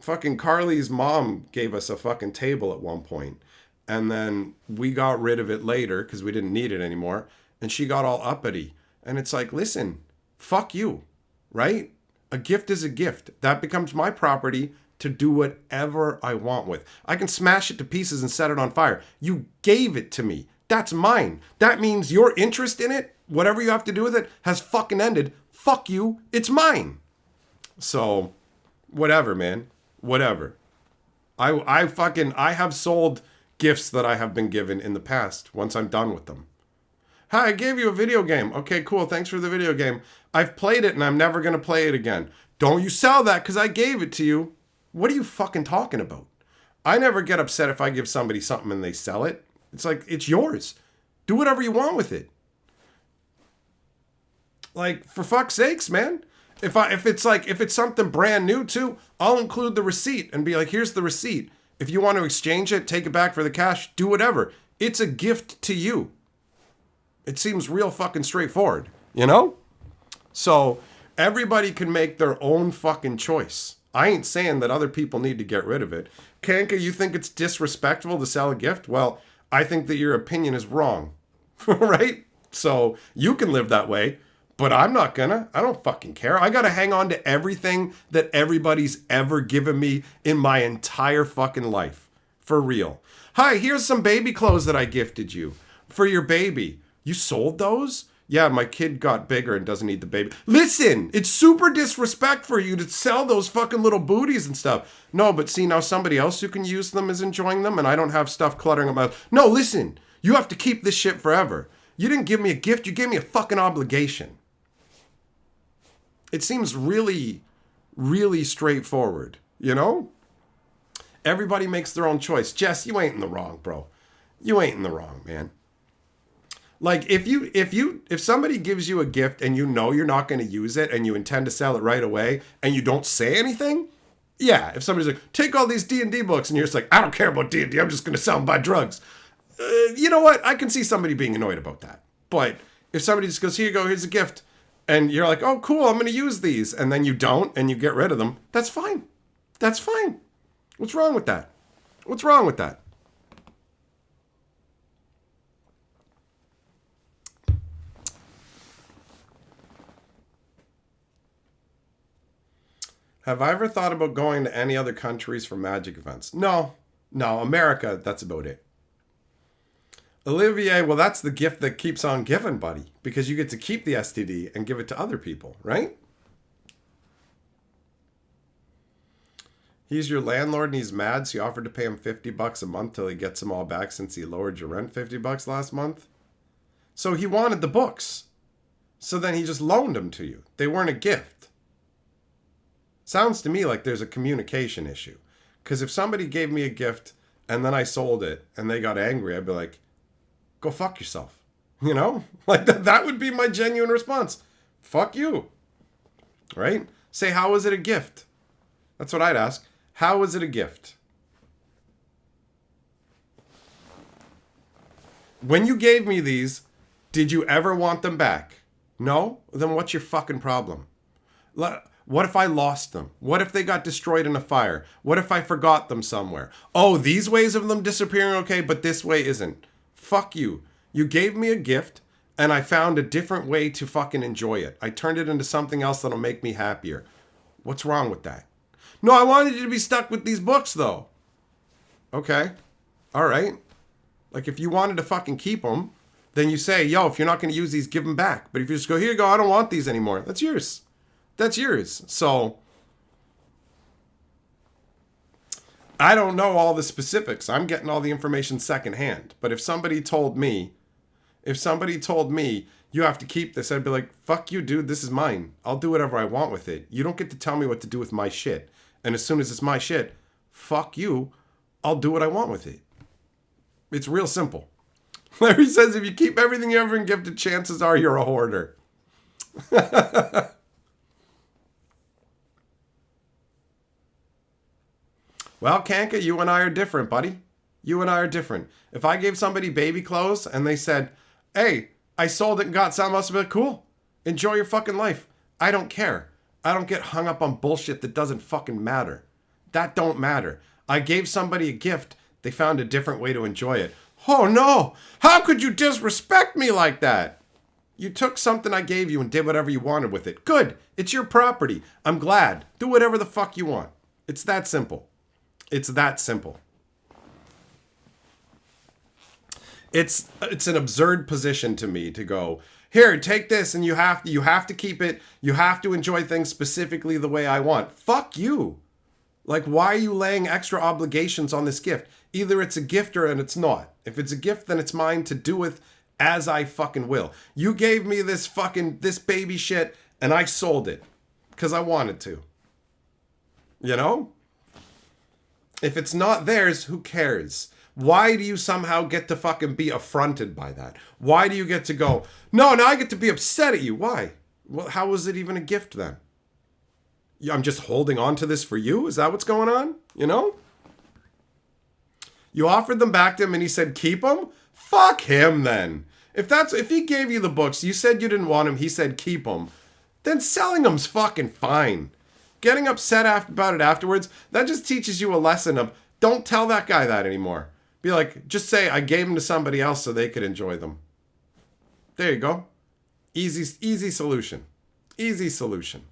Fucking Carly's mom gave us a fucking table at one point, and then we got rid of it later because we didn't need it anymore, and she got all uppity. And it's like, listen, fuck you, right? A gift is a gift. That becomes my property to do whatever I want with. I can smash it to pieces and set it on fire. You gave it to me. That's mine. That means your interest in it, whatever you have to do with it, has fucking ended. Fuck you. It's mine. So, whatever, man. Whatever. I have sold gifts that I have been given in the past once I'm done with them. Hi, I gave you a video game. Okay, cool. Thanks for the video game. I've played it and I'm never going to play it again. Don't you sell that because I gave it to you. What are you fucking talking about? I never get upset if I give somebody something and they sell it. It's like, it's yours. Do whatever you want with it. Like, for fuck's sakes, man. If it's something brand new too, I'll include the receipt and be like, here's the receipt. If you want to exchange it, take it back for the cash, do whatever. It's a gift to you. It seems real fucking straightforward, you know? So everybody can make their own fucking choice. I ain't saying that other people need to get rid of it. Kanka, you think it's disrespectful to sell a gift? Well, I think that your opinion is wrong, right? So you can live that way, but I'm not gonna. I don't fucking care. I gotta hang on to everything that everybody's ever given me in my entire fucking life. For real. Hi, here's some baby clothes that I gifted you for your baby. You sold those? Yeah, my kid got bigger and doesn't need the baby. Listen, it's super disrespect for you to sell those fucking little booties and stuff. No, but see, now somebody else who can use them is enjoying them and I don't have stuff cluttering about. No, listen, you have to keep this shit forever. You didn't give me a gift, you gave me a fucking obligation. It seems really, really straightforward, you know? Everybody makes their own choice. Jess, you ain't in the wrong, bro. You ain't in the wrong, man. Like, if somebody gives you a gift and you know you're not going to use it and you intend to sell it right away and you don't say anything, yeah. If somebody's like, take all these D&D books and you're just like, I don't care about D&D, I'm just going to sell and buy drugs. You know what? I can see somebody being annoyed about that. But if somebody just goes, here you go, here's a gift. And you're like, oh, cool, I'm going to use these. And then you don't and you get rid of them. That's fine. That's fine. What's wrong with that? What's wrong with that? Have I ever thought about going to any other countries for Magic events? No. America, that's about it. Olivier, well, that's the gift that keeps on giving, buddy, because you get to keep the STD and give it to other people, right? He's your landlord and he's mad, so you offered to pay him $50 a month till he gets them all back since he lowered your rent $50 last month. So he wanted the books. So then he just loaned them to you. They weren't a gift. Sounds to me like there's a communication issue. Because if somebody gave me a gift and then I sold it and they got angry, I'd be like, go fuck yourself. You know? Like that would be my genuine response. Fuck you. Right? Say, how was it a gift? That's what I'd ask. How was it a gift? When you gave me these, did you ever want them back? No? Then what's your fucking problem? What if I lost them? What if they got destroyed in a fire? What if I forgot them somewhere? Oh, these ways of them disappearing okay, but this way isn't. Fuck you. You gave me a gift, and I found a different way to fucking enjoy it. I turned it into something else that'll make me happier. What's wrong with that? No, I wanted you to be stuck with these books, though. Okay. All right. Like, if you wanted to fucking keep them, then you say, yo, if you're not going to use these, give them back. But if you just go, here you go, I don't want these anymore. That's yours. That's yours. So I don't know all the specifics. I'm getting all the information secondhand. But if somebody told me you have to keep this, I'd be like, fuck you, dude. This is mine. I'll do whatever I want with it. You don't get to tell me what to do with my shit. And as soon as it's my shit, fuck you. I'll do what I want with it. It's real simple. Larry says if you keep everything you ever been gifted, chances are you're a hoarder. Well, Kanka, you and I are different, buddy. You and I are different. If I gave somebody baby clothes and they said, hey, I sold it and got some, I must have been cool. Enjoy your fucking life. I don't care. I don't get hung up on bullshit that doesn't fucking matter. That don't matter. I gave somebody a gift. They found a different way to enjoy it. Oh no! How could you disrespect me like that? You took something I gave you and did whatever you wanted with it. Good. It's your property. I'm glad. Do whatever the fuck you want. It's that simple. It's that simple. It's an absurd position to me to go, here, take this and you have to keep it. You have to enjoy things specifically the way I want. Fuck you. Like, why are you laying extra obligations on this gift? Either it's a gift or it's not. If it's a gift, then it's mine to do with as I fucking will. You gave me this baby shit and I sold it because I wanted to. You know? If it's not theirs, who cares? Why do you somehow get to fucking be affronted by that? Why do you get to go, no, now I get to be upset at you? Why? Well, how was it even a gift then? I'm just holding on to this for you? Is that what's going on? You know? You offered them back to him and he said, keep them? Fuck him then. If he gave you the books, you said you didn't want them, he said keep them, then selling them's fucking fine. Getting upset about it afterwards, that just teaches you a lesson of don't tell that guy that anymore. Be like, just say I gave them to somebody else so they could enjoy them. There you go. Easy solution. Easy solution.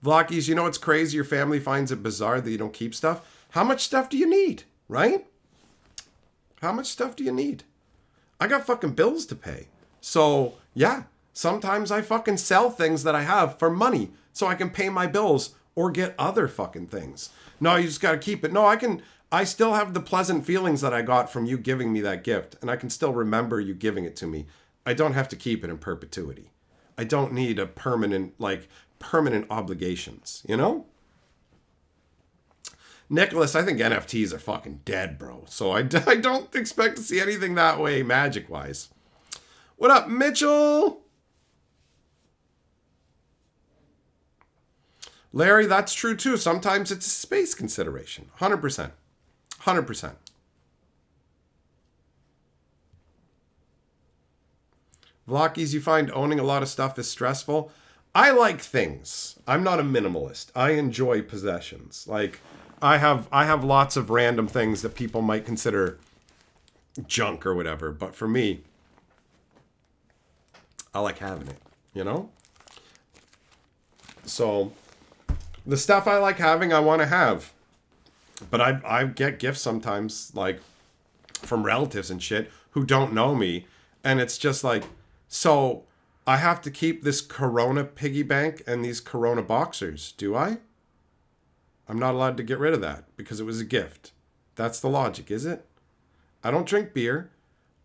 Vlockies, you know what's crazy? Your family finds it bizarre that you don't keep stuff. How much stuff do you need, right? How much stuff do you need? I got fucking bills to pay. So, yeah, sometimes I fucking sell things that I have for money so I can pay my bills or get other fucking things. No, you just got to keep it. No, I still have the pleasant feelings that I got from you giving me that gift, and I can still remember you giving it to me. I don't have to keep it in perpetuity. I don't need a permanent obligations, you know? Nicholas, I think NFTs are fucking dead, bro. So I don't expect to see anything that way magic-wise. What up, Mitchell? Larry, that's true too. Sometimes it's a space consideration. 100%. 100%. Vlockies, you find owning a lot of stuff is stressful? I like things. I'm not a minimalist. I enjoy possessions. Like, I have lots of random things that people might consider junk or whatever. But for me, I like having it, you know? So, the stuff I like having, I want to have. But I get gifts sometimes, like, from relatives and shit who don't know me. And it's just like, so I have to keep this Corona piggy bank and these Corona boxers, do I? I'm not allowed to get rid of that because it was a gift. That's the logic, is it? I don't drink beer.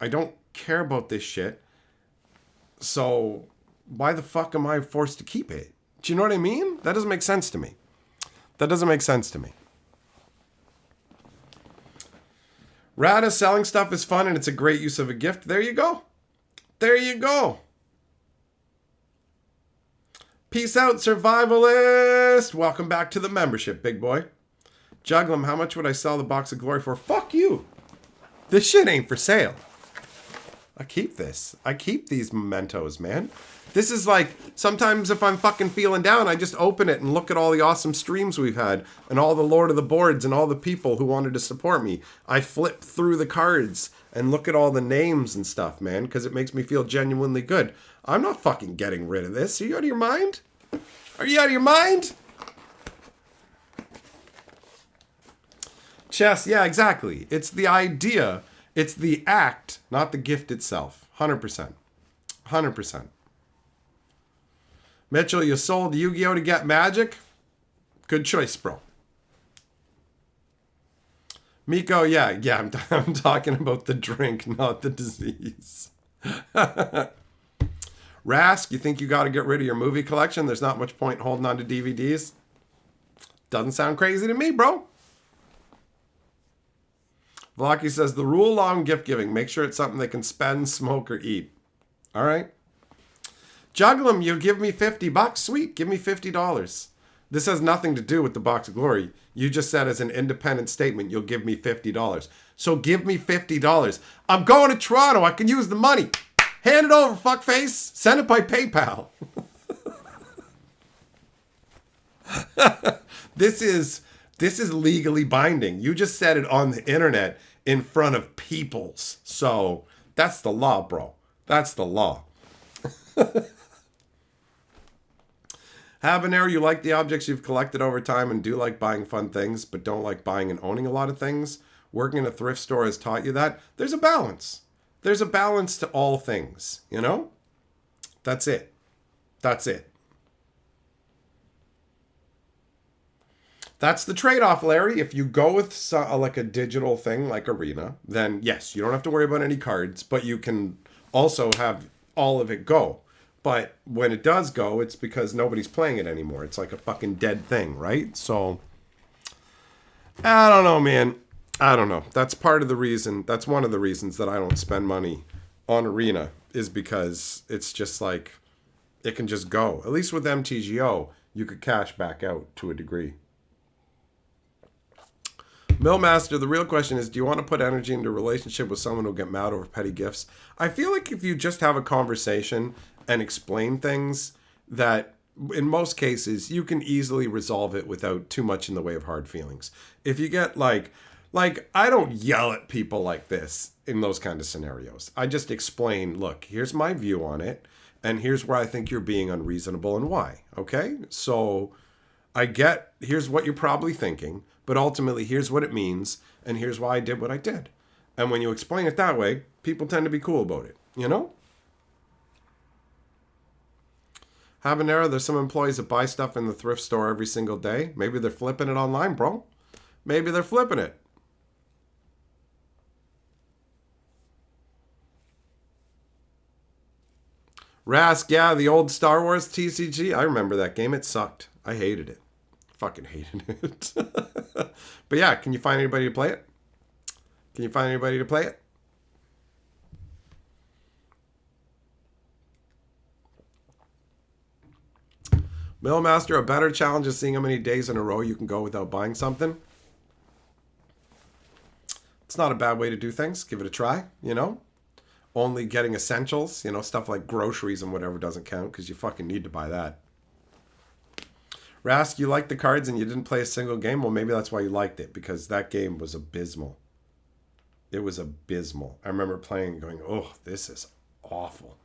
I don't care about this shit. So why the fuck am I forced to keep it? Do you know what I mean? That doesn't make sense to me. That doesn't make sense to me. Rada, selling stuff is fun and it's a great use of a gift. There you go. There you go. Peace out, survivalist. Welcome back to the membership, big boy. Juglum, how much would I sell the box of glory for? Fuck you. This shit ain't for sale. I keep this. I keep these mementos, man. This is like, sometimes if I'm fucking feeling down, I just open it and look at all the awesome streams we've had and all the Lord of the Boards and all the people who wanted to support me. I flip through the cards and look at all the names and stuff, man, because it makes me feel genuinely good. I'm not fucking getting rid of this. Are you out of your mind? Are you out of your mind? Chess, yeah, exactly. It's the idea. It's the act, not the gift itself. 100%. 100%. Mitchell, you sold Yu-Gi-Oh! To get Magic? Good choice, bro. Miko, yeah, I'm talking about the drink, not the disease. Rask, you think you got to get rid of your movie collection? There's not much point holding on to DVDs? Doesn't sound crazy to me, bro. Vlocki says, the rule long gift giving. Make sure it's something they can spend, smoke, or eat. All right. Juglum, you give me $50. Sweet, give me $50. This has nothing to do with the Box of Glory. You just said as an independent statement, you'll give me $50. So give me $50. I'm going to Toronto. I can use the money. Hand it over, fuckface. Send it by PayPal. This is legally binding. You just said it on the internet in front of peoples. So that's the law, bro. That's the law. Habanero, you like the objects you've collected over time and do like buying fun things, but don't like buying and owning a lot of things. Working in a thrift store has taught you that. There's a balance. There's a balance to all things, you know? That's it. That's it. That's the trade-off, Larry. If you go with like a digital thing like Arena, then yes, you don't have to worry about any cards, but you can also have all of it go. But when it does go, it's because nobody's playing it anymore. It's like a fucking dead thing, right? So I don't know, man. I don't know. That's part of the reason. That's one of the reasons that I don't spend money on Arena is because it's just like it can just go. At least with MTGO, you could cash back out to a degree. Millmaster, the real question is, do you want to put energy into a relationship with someone who'll get mad over petty gifts? I feel like if you just have a conversation and explain things, that in most cases you can easily resolve it without too much in the way of hard feelings. If you get like I don't yell at people like this in those kind of scenarios. I just explain, look, here's my view on it, and here's where I think you're being unreasonable and why. Okay? So here's what you're probably thinking, but ultimately here's what it means, and here's why I did what I did. And when you explain it that way, people tend to be cool about it, you know? Habanero, there's some employees that buy stuff in the thrift store every single day. Maybe they're flipping it online, bro. Maybe they're flipping it. Rask, yeah, the old Star Wars TCG. I remember that game. It sucked. I hated it. Fucking hated it. But yeah, can you find anybody to play it? Can you find anybody to play it? Millmaster, a better challenge is seeing how many days in a row you can go without buying something. It's not a bad way to do things. Give it a try, you know? Only getting essentials, you know, stuff like groceries and whatever doesn't count because you fucking need to buy that. Rask, you liked the cards and you didn't play a single game? Well, maybe that's why you liked it, because that game was abysmal. It was abysmal. I remember playing and going, oh, this is awful.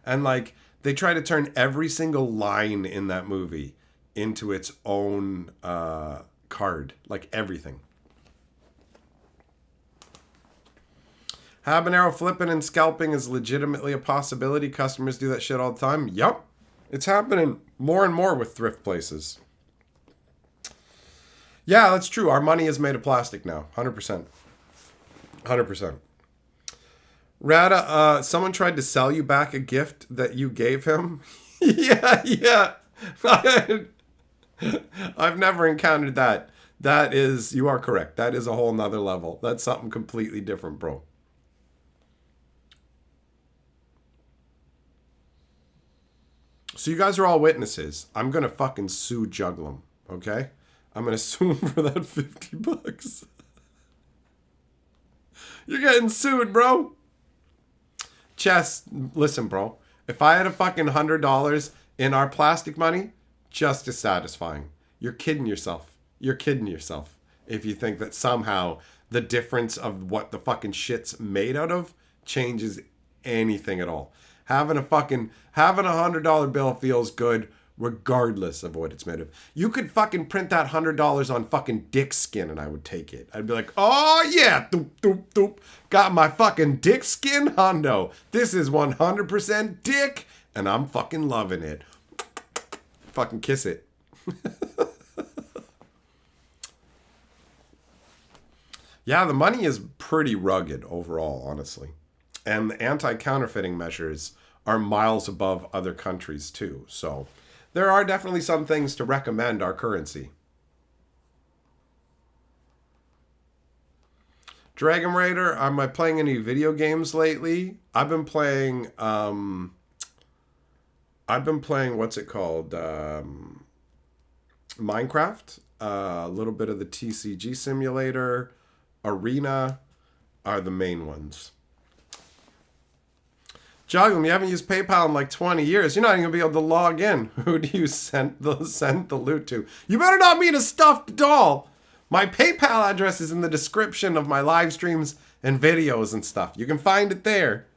And like, they try to turn every single line in that movie into its own card. Like everything. Habanero, flipping and scalping is legitimately a possibility. Customers do that shit all the time. Yup. It's happening more and more with thrift places. Yeah, that's true. Our money is made of plastic now. 100%. 100%. Rada, someone tried to sell you back a gift that you gave him? Yeah. I've never encountered that. You are correct. That is a whole nother level. That's something completely different, bro. So you guys are all witnesses. I'm going to fucking sue Jugglum, okay? I'm going to sue him for that $50. You're getting sued, bro. Chess, listen, bro. If I had a fucking $100 in our plastic money, just as satisfying. You're kidding yourself. You're kidding yourself if you think that somehow the difference of what the fucking shit's made out of changes anything at all. Having a $100 bill feels good regardless of what it's made of. You could fucking print that $100 on fucking dick skin and I would take it. I'd be like, oh yeah, doop, doop, doop. Got my fucking dick skin hundo. This is 100% dick and I'm fucking loving it. Fucking kiss it. Yeah, the money is pretty rugged overall, honestly. And the anti-counterfeiting measures are miles above other countries too. So there are definitely some things to recommend our currency. Dragon Raider, am I playing any video games lately? I've been playing what's it called? Minecraft, a little bit of the TCG simulator, Arena are the main ones. Joggum, you haven't used PayPal in like 20 years. You're not even going to be able to log in. Who do you send the loot to? You better not mean a stuffed doll. My PayPal address is in the description of my live streams and videos and stuff. You can find it there.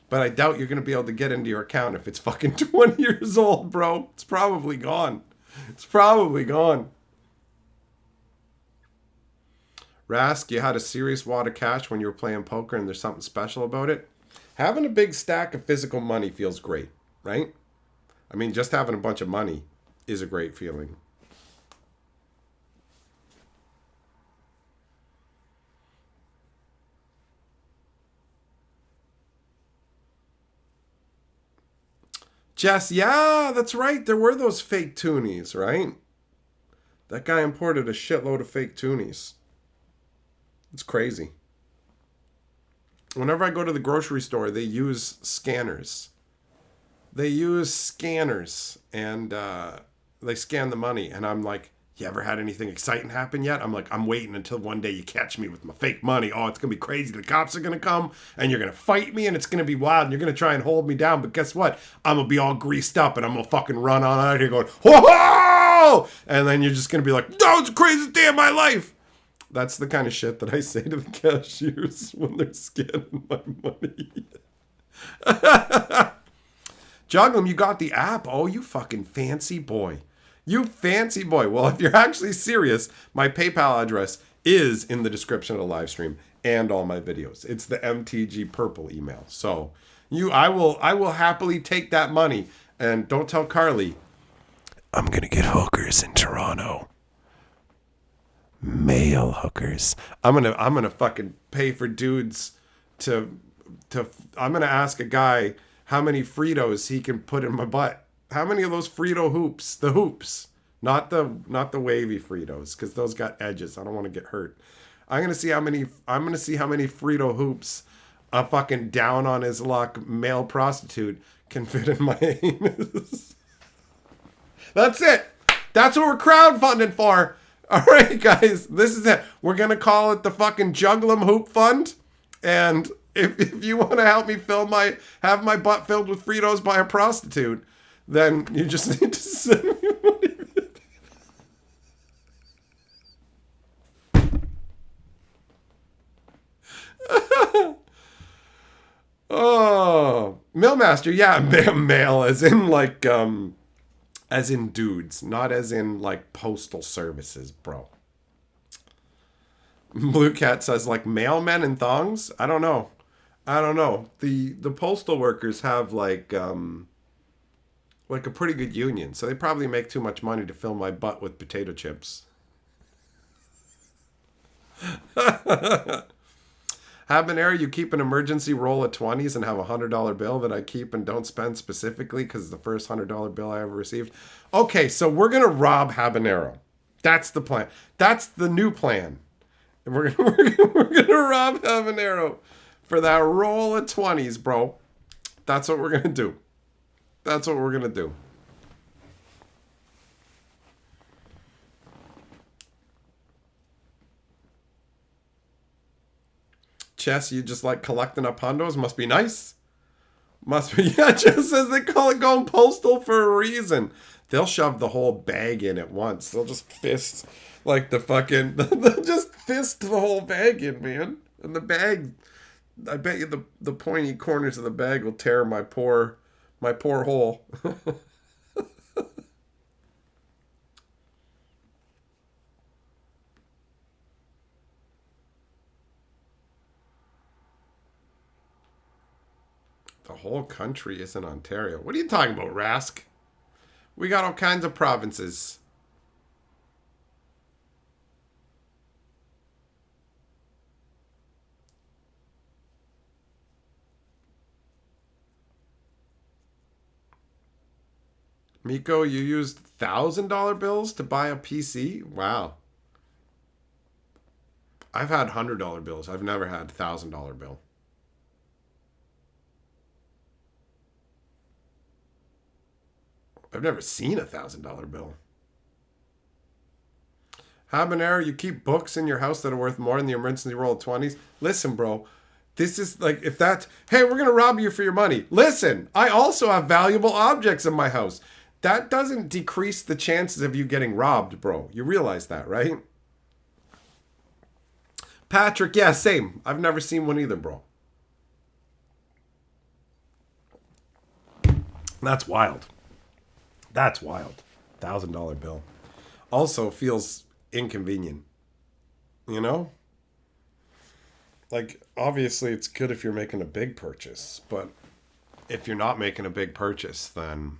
But I doubt you're going to be able to get into your account if it's fucking 20 years old, bro. It's probably gone. It's probably gone. Rask, you had a serious wad of cash when you were playing poker and there's something special about it? Having a big stack of physical money feels great, right? I mean, just having a bunch of money is a great feeling. Jess, yeah, that's right. There were those fake toonies, right? That guy imported a shitload of fake toonies. It's crazy. Whenever I go to the grocery store, they use scanners. They use scanners and they scan the money. And I'm like, you ever had anything exciting happen yet? I'm like, I'm waiting until one day you catch me with my fake money. Oh, it's going to be crazy. The cops are going to come and you're going to fight me and it's going to be wild and you're going to try and hold me down. But guess what? I'm going to be all greased up and I'm going to fucking run on out here going, whoa! And then you're just going to be like, that was the craziest day of my life. That's the kind of shit that I say to the cashiers when they're scanning my money. Juglum, you got the app. Oh, you fucking fancy boy. You fancy boy. Well, if you're actually serious, my PayPal address is in the description of the live stream and all my videos. It's the MTG purple email. So I will happily take that money. And don't tell Carly, I'm gonna get hookers in Toronto. Male hookers. I'm gonna fucking pay for dudes to I'm gonna ask a guy how many Fritos he can put in my butt. How many of those Frito hoops? The hoops, not the wavy Fritos, because those got edges. I don't want to get hurt. I'm gonna see how many Frito hoops a fucking down on his luck male prostitute can fit in my anus. That's it. That's what we're crowdfunding for. All right, guys, this is it. We're gonna call it the fucking Juglum Hoop Fund, and if you want to help me have my butt filled with Fritos by a prostitute, then you just need to send me money. Oh, Millmaster, yeah, mail as in like as in dudes, not as in like postal services, bro. Blue Cat says like mailmen and thongs. I don't know. The postal workers have like a pretty good union, so they probably make too much money to fill my butt with potato chips. Habanero, you keep an emergency roll of 20s and have a $100 bill that I keep and don't spend specifically because it's the first $100 bill I ever received. Okay, so we're gonna rob Habanero. That's the plan. That's the new plan. And we're gonna rob Habanero for that roll of 20s, bro. That's what we're gonna do. That's what we're gonna do. Chess, you just like collecting up hundos? Must be nice. Must be. Yeah, Chess says they call it going postal for a reason. They'll shove the whole bag in at once. They'll just fist like the fucking. They'll just fist the whole bag in, man. And the bag, I bet you the pointy corners of the bag will tear my poor hole. The whole country is in Ontario. What are you talking about, Rask? We got all kinds of provinces. Miko, you used $1,000 bills to buy a PC? Wow. I've had $100 bills. I've never had $1,000 bill. I've never seen a $1,000 bill. Habanero, you keep books in your house that are worth more than the emergency roll of 20s? Listen, bro. This is like, if that's, hey, we're going to rob you for your money. Listen, I also have valuable objects in my house. That doesn't decrease the chances of you getting robbed, bro. You realize that, right? Patrick, yeah, same. I've never seen one either, bro. That's wild. That's wild. $1,000 bill. Also feels inconvenient. You know? Like, obviously it's good if you're making a big purchase, but if you're not making a big purchase, then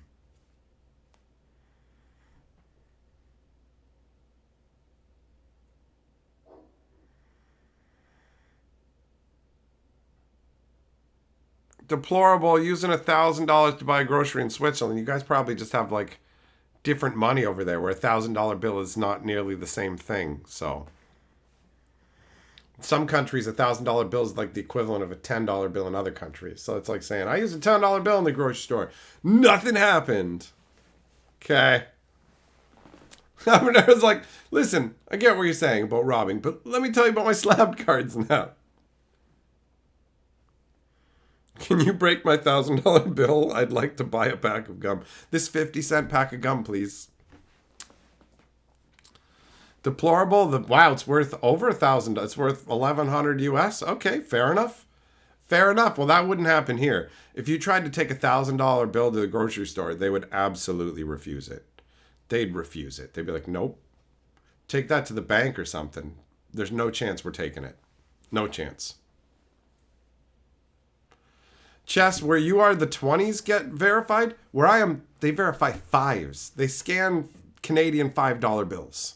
deplorable using $1,000 to buy a grocery in Switzerland. You guys probably just have like different money over there, where $1,000 bill is not nearly the same thing. So in some countries, $1,000 bill is like the equivalent of a $10 bill in other countries. So it's like saying, I used a $10 bill in the grocery store. Nothing happened. Okay. I was like, listen, I get what you're saying about robbing, but let me tell you about my slabbed cards now. Can you break my $1,000 bill? I'd like to buy a pack of gum. This 50-cent pack of gum, please. Deplorable. Wow, it's worth over $1,000. It's worth $1,100 US. Okay, fair enough. Fair enough. Well, that wouldn't happen here. If you tried to take a $1,000 bill to the grocery store, they would absolutely refuse it. They'd refuse it. They'd be like, nope. Take that to the bank or something. There's no chance we're taking it. No chance. Chess, where you are, the 20s get verified. Where I am, they verify 5s. They scan Canadian $5 bills.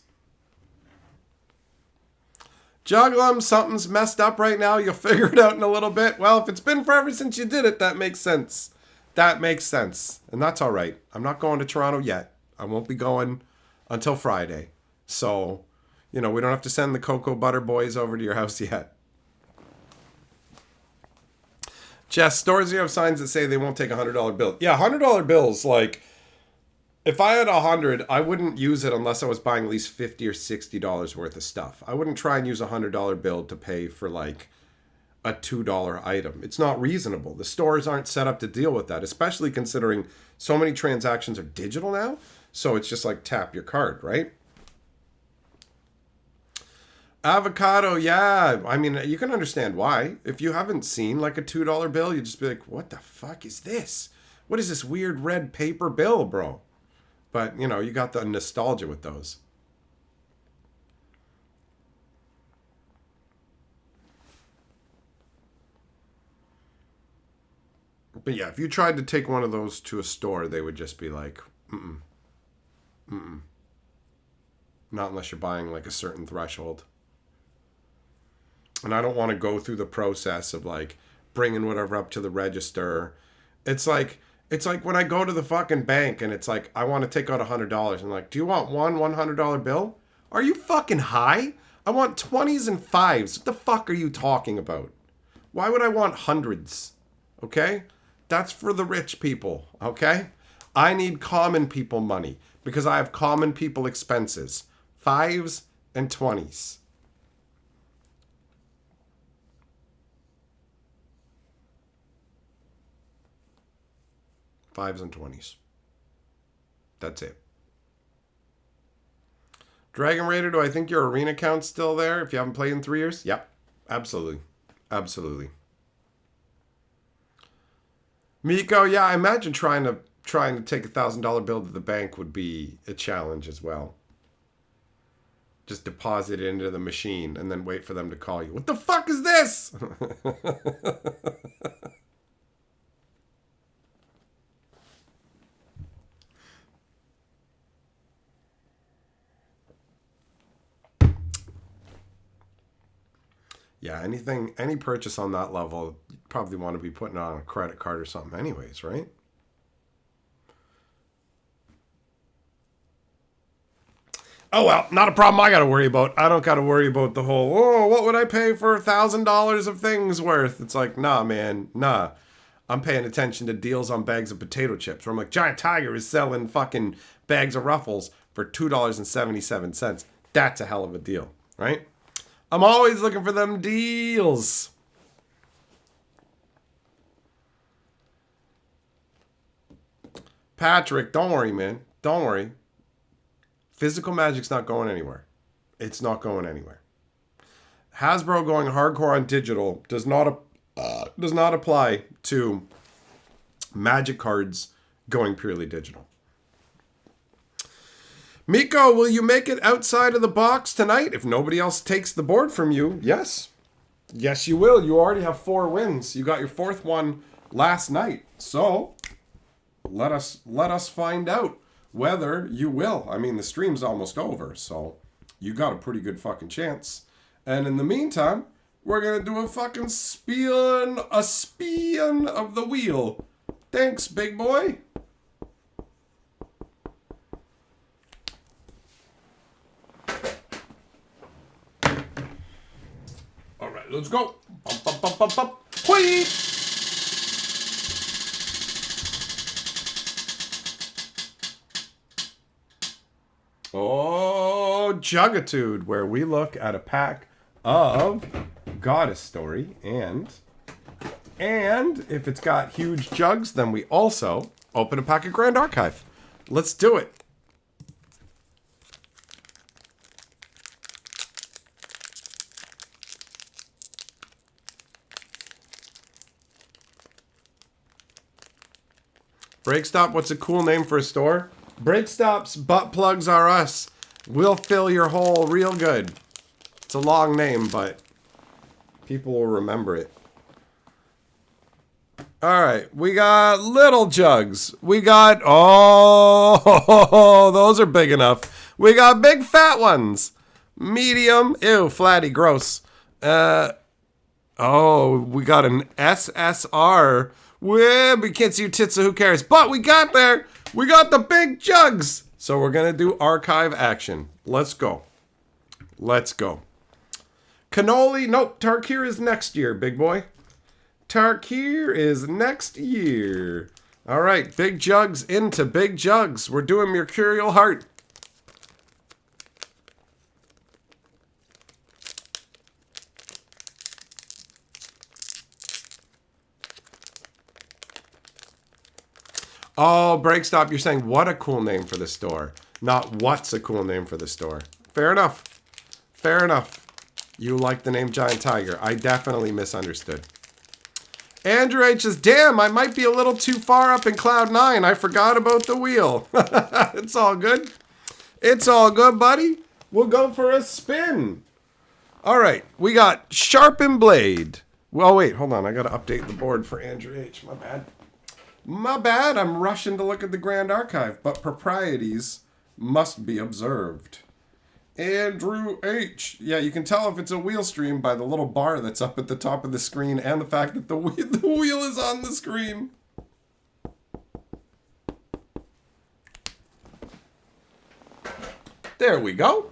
Juggling, something's messed up right now. You'll figure it out in a little bit. Well, if it's been forever since you did it, that makes sense. That makes sense. And that's all right. I'm not going to Toronto yet. I won't be going until Friday. So, we don't have to send the cocoa butter boys over to your house yet. Jess, stores you have signs that say they won't take a $100 bill. Yeah, $100 bills, like, if I had 100, I wouldn't use it unless I was buying at least $50 or $60 worth of stuff. I wouldn't try and use a $100 bill to pay for, like, a $2 item. It's not reasonable. The stores aren't set up to deal with that, especially considering so many transactions are digital now. So it's just like tap your card, right? Avocado, yeah. I mean, you can understand why. If you haven't seen like a $2 bill, you just be like, what the fuck is this? What is this weird red paper bill, bro? But, you got the nostalgia with those. But yeah, if you tried to take one of those to a store, they would just be like, not unless you're buying like a certain threshold. And I don't want to go through the process of like bringing whatever up to the register. It's like when I go to the fucking bank and it's like, I want to take out $100. And like, do you want one $100 bill? Are you fucking high? I want 20s and 5s. What the fuck are you talking about? Why would I want hundreds? Okay? That's for the rich people. Okay? I need common people money because I have common people expenses. 5s and 20s. Fives and 20s. That's it. Dragon Raider, do I think your arena account's still there if you haven't played in 3 years? Yep. Absolutely. Absolutely. Miko, yeah, I imagine trying to take $1,000 bill to the bank would be a challenge as well. Just deposit it into the machine and then wait for them to call you. What the fuck is this? Yeah, any purchase on that level, you probably want to be putting it on a credit card or something anyways, right? Oh, well, not a problem I got to worry about. I don't got to worry about the whole, what would I pay for $1,000 of things worth? It's like, nah, man, nah. I'm paying attention to deals on bags of potato chips where I'm like, Giant Tiger is selling fucking bags of Ruffles for $2.77. That's a hell of a deal, right? I'm always looking for them deals. Patrick, don't worry, man. Don't worry. Physical Magic's not going anywhere. It's not going anywhere. Hasbro going hardcore on digital does not apply to Magic cards going purely digital. Miko, will you make it outside of the box tonight if nobody else takes the board from you? Yes. Yes, you will. You already have 4 wins. You got your 4th one last night. So, let us find out whether you will. I mean, the stream's almost over, so you got a pretty good fucking chance. And in the meantime, we're going to do a fucking spin of the wheel. Thanks, big boy. let's go. Bump, bump, bump, bump, bump. Whee! Oh, Jugitude, where we look at a pack of Goddess Story, and if it's got huge jugs, then we also open a pack of Grand Archive. Let's do it. Break Stop, what's a cool name for a store? Break Stop's butt plugs are us. We'll fill your hole real good. It's a long name, but people will remember it. All right, we got little jugs. We got, oh, those are big enough. We got big fat ones. Medium, ew, flatty, gross. Oh, we got an SSR. We can't see your tits, so who cares? But we got there. We got the big jugs. So we're going to do archive action. Let's go. Let's go. Cannoli, nope, Tarkir is next year, big boy. Tarkir is next year. All right, big jugs into big jugs. We're doing Mercurial Heart. Oh, Break Stop, you're saying what a cool name for the store, not what's a cool name for the store. Fair enough. Fair enough. You like the name Giant Tiger. I definitely misunderstood. Andrew H says, damn, I might be a little too far up in Cloud 9. I forgot about the wheel. It's all good. It's all good, buddy. We'll go for a spin. All right, we got Sharpened Blade. Well, wait, hold on. I got to update the board for Andrew H. My bad. My bad, I'm rushing to look at the Grand Archive, but proprieties must be observed. Andrew H. Yeah, you can tell if it's a wheel stream by the little bar that's up at the top of the screen and the fact that the wheel is on the screen. There we go.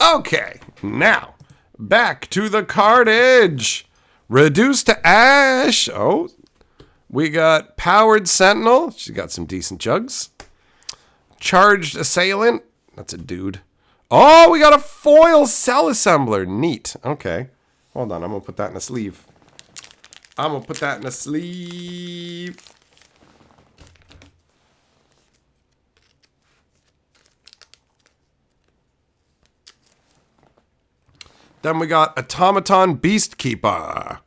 Okay, now, back to the cartage. Reduced to ash. Oh, we got Powered Sentinel. She's got some decent jugs. Charged Assailant. That's a dude. Oh, we got a foil cell assembler. Neat. Okay. Hold on. I'm going to put that in a sleeve. I'm going to put that in a sleeve. Then we got Automaton Beastkeeper.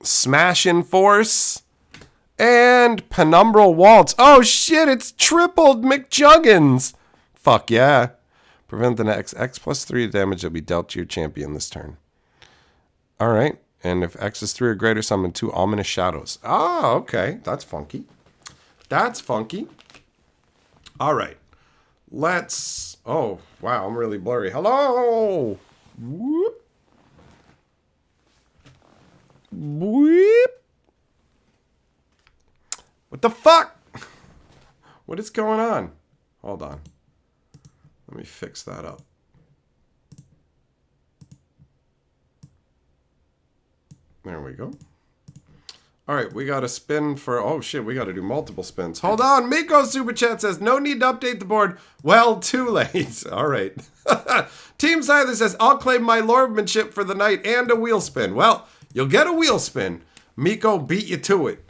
Smash-In Force. And Penumbral Waltz. Oh, shit. It's tripled McJuggins. Fuck yeah. Prevent the next X plus 3 damage that will be dealt to your champion this turn. All right. And if X is 3 or greater, summon 2 Ominous Shadows. Ah, okay. That's funky. That's funky. All right. Let's... Oh, wow. I'm really blurry. Hello. Whoop. Whoop. What the fuck? What is going on? Hold on. Let me fix that up. There we go. All right, we got a spin for... Oh, shit, we got to do multiple spins. Hold on. Miko Super Chat says, no need to update the board. Well, too late. All right. Team Siler says, I'll claim my lordmanship for the night and a wheel spin. Well, you'll get a wheel spin. Miko beat you to it.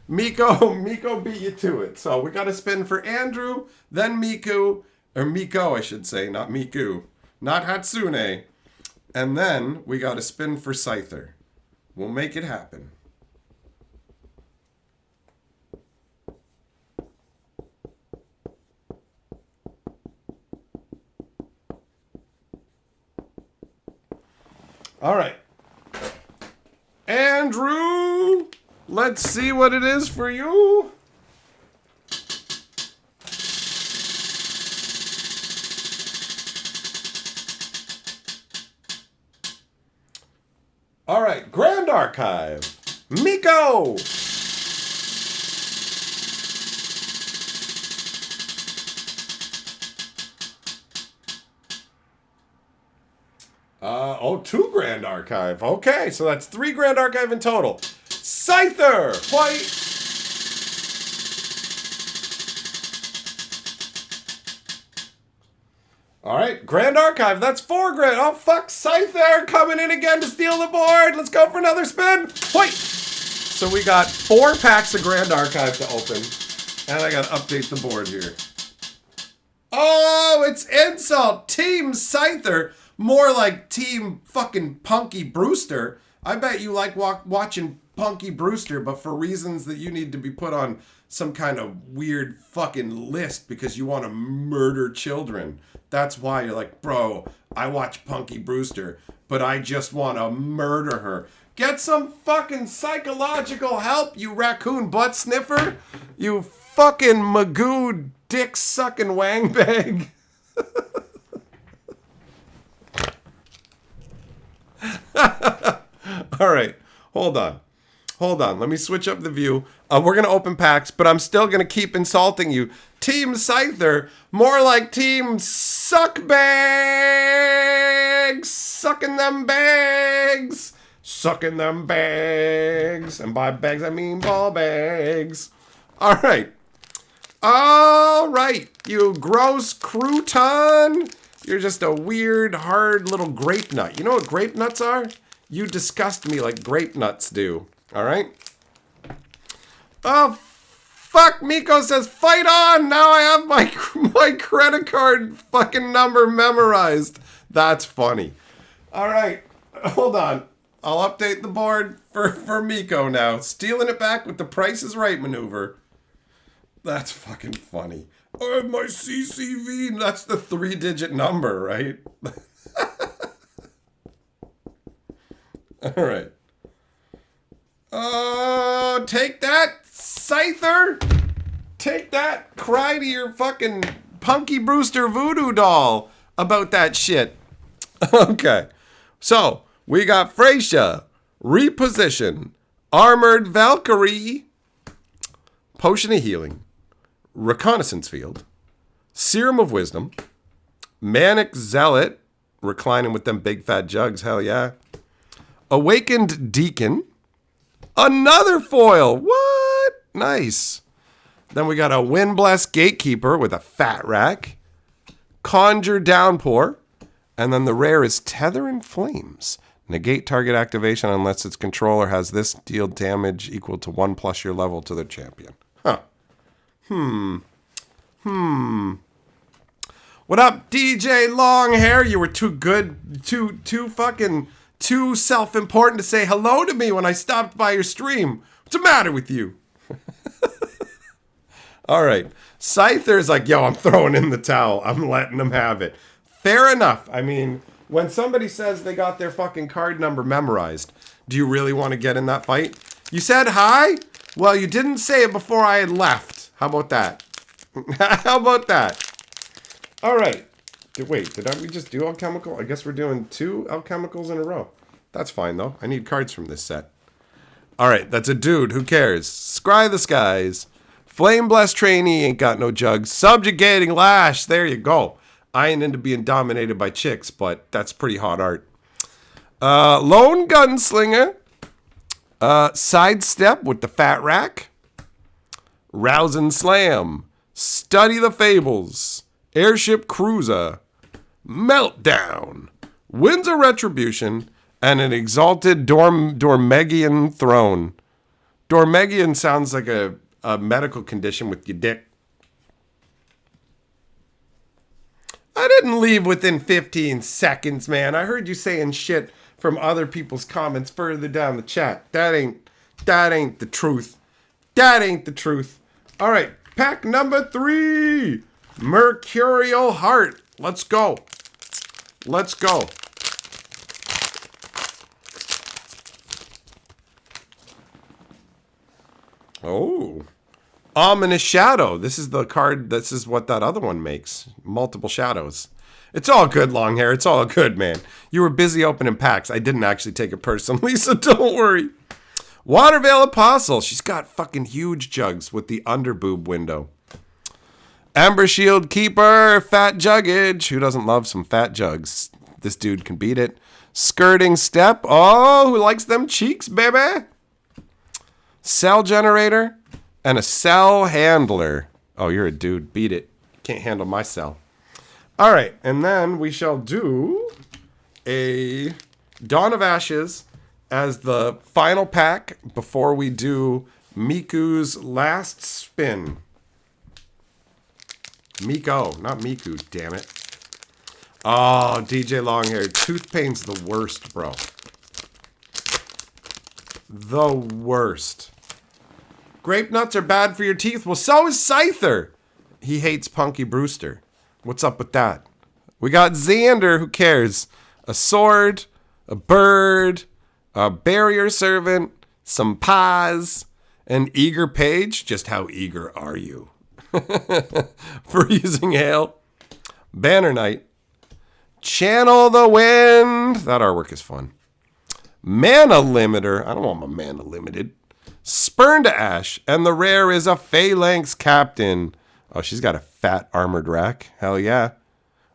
Miko beat you to it. So we got a spin for Andrew, then Miko, I should say, not Miku, not Hatsune. And then we got a spin for Scyther. We'll make it happen. All right. Andrew, let's see what it is for you. All right, Grand Archive. Miko. Oh, 2 Grand Archive. Okay, so that's 3 Grand Archive in total. Scyther! White! All right, Grand Archive. That's 4 grand. Oh, fuck. Scyther coming in again to steal the board. Let's go for another spin. Wait. So we got 4 packs of Grand Archive to open. And I got to update the board here. Oh, it's Insult. Team Scyther. More like Team fucking Punky Brewster. I bet you like watching Punky Brewster, but for reasons that you need to be put on some kind of weird fucking list because you want to murder children. That's why you're like, bro, I watch Punky Brewster, but I just want to murder her. Get some fucking psychological help, you raccoon butt sniffer. You fucking Magoo dick sucking wangbag. All right, hold on. Let me switch up the view. We're going to open packs, but I'm still going to keep insulting you. Team Scyther, more like Team Suckbags. Sucking them bags. Sucking them bags. And by bags, I mean ball bags. All right, you gross crouton. You're just a weird, hard little grape nut. You know what grape nuts are? You disgust me like grape nuts do. All right? Oh, fuck. Miko says, fight on. Now I have my credit card fucking number memorized. That's funny. All right. Hold on. I'll update the board for Miko now. Stealing it back with the Price is Right maneuver. That's fucking funny. Oh, my CCV. That's the 3-digit number, right? All right. Oh, take that, Scyther. Take that. Cry to your fucking Punky Brewster voodoo doll about that shit. Okay. So, we got Freysha, Reposition, Armored Valkyrie, Potion of Healing, Reconnaissance Field, Serum of Wisdom, Manic Zealot, reclining with them big fat jugs, hell yeah. Awakened Deacon, another foil, what? Nice. Then we got a Windblessed Gatekeeper with a fat rack, Conjure Downpour, and then the rare is Tether in Flames. Negate target activation unless its controller has this deal damage equal to 1 plus your level to the champion. Huh. What up, DJ Longhair? You were too good, too self-important to say hello to me when I stopped by your stream. What's the matter with you? All right. Scyther's like, yo, I'm throwing in the towel. I'm letting them have it. Fair enough. I mean, when somebody says they got their fucking card number memorized, do you really want to get in that fight? You said hi? Well, you didn't say it before I had left. How about that? How about that? All right. Wait, did we just do alchemical? I guess we're doing 2 alchemicals in a row. That's fine, though. I need cards from this set. All right, that's a dude. Who cares? Scry the Skies. Flame Blessed Trainee ain't got no jugs. Subjugating Lash. There you go. I ain't into being dominated by chicks, but that's pretty hot art. Lone Gunslinger. Sidestep with the fat rack. Rouse and Slam. Study the Fables. Airship Cruiser. Meltdown. Winds of Retribution. And an Exalted Dormegian Throne. Dormegian sounds like a medical condition with your dick. I didn't leave within 15 seconds, man. I heard you saying shit from other people's comments further down the chat. That ain't the truth. That ain't the truth. All right, pack number 3. Mercurial Heart. Let's go. Let's go. Oh. Ominous Shadow. This is the card. This is what that other one makes. Multiple shadows. It's all good, long hair. It's all good, man. You were busy opening packs. I didn't actually take it personally, so don't worry. Watervale Apostle. She's got fucking huge jugs with the underboob window. Amber Shield Keeper. Fat Juggage. Who doesn't love some fat jugs? This dude can beat it. Skirting Step. Oh, who likes them cheeks, baby? Cell Generator and a Cell Handler. Oh, you're a dude. Beat it. Can't handle my cell. All right, and then we shall do a Dawn of Ashes as the final pack before we do Miku's last spin. Miko, not Miku, damn it. Oh, DJ Longhair. Tooth pain's the worst, bro. The worst. Grape nuts are bad for your teeth. Well, so is Scyther. He hates Punky Brewster. What's up with that? We got Xander, who cares? A sword, a bird, a barrier servant, some pies, an eager page. Just how eager are you? Freezing Hail, Banner Knight, Channel the Wind. That artwork is fun. Mana Limiter. I don't want my mana limited. Spurn to Ash. And the rare is a Phalanx Captain. Oh, she's got a fat armored rack. Hell yeah.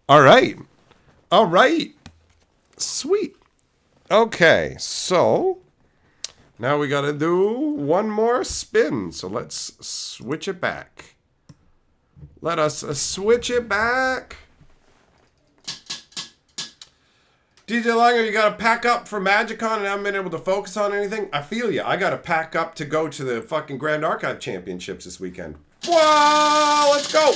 All right. All right. Sweet. Okay, so now we got to do one more spin. So let's switch it back. Let us switch it back. DJ Langer, you got to pack up for MagicCon and I haven't been able to focus on anything? I feel you. I got to pack up to go to the fucking Grand Archive Championships this weekend. Whoa, let's go.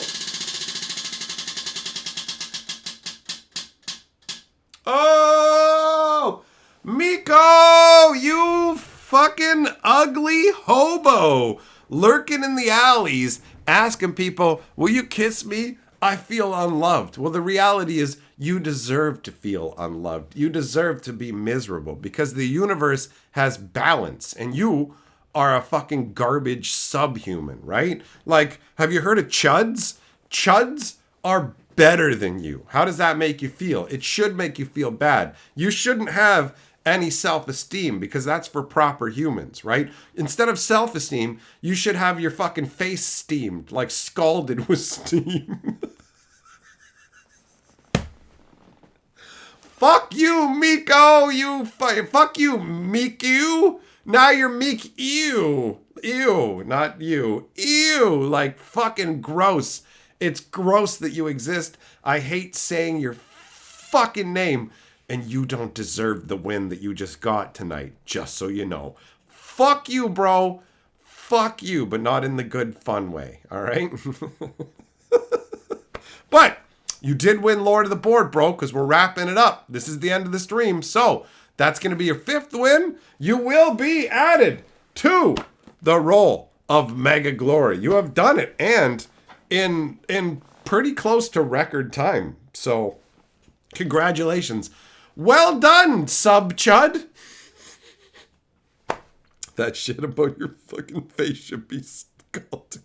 Oh, Miko, you fucking ugly hobo. Lurking in the alleys, asking people, will you kiss me? I feel unloved. Well, the reality is you deserve to feel unloved. You deserve to be miserable because the universe has balance and you are a fucking garbage subhuman, right? Like, have you heard of chuds? Chuds are better than you. How does that make you feel? It should make you feel bad. You shouldn't have any self-esteem because that's for proper humans, right? Instead of self-esteem, you should have your fucking face steamed, like scalded with steam. Fuck you, Miko, fuck you, Miku. Now you're Meek. Ew, not you. Ew, like fucking gross. It's gross that you exist. I hate saying your fucking name. And you don't deserve the win that you just got tonight, just so you know. Fuck you, bro. Fuck you, but not in the good fun way, all right? But you did win Lord of the Board, bro, because we're wrapping it up. This is the end of the stream, so that's going to be your 5th win. You will be added to the roll of Mega Glory. You have done it, and in pretty close to record time. So congratulations. Well done, sub-chud. That shit about your fucking face should be scalded.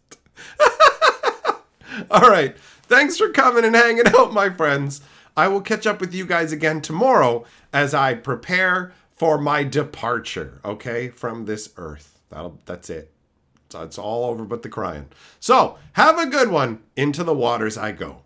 All right. Thanks for coming and hanging out, my friends. I will catch up with you guys again tomorrow as I prepare for my departure, okay, from this earth. That's it. It's all over but the crying. So, have a good one. Into the waters I go.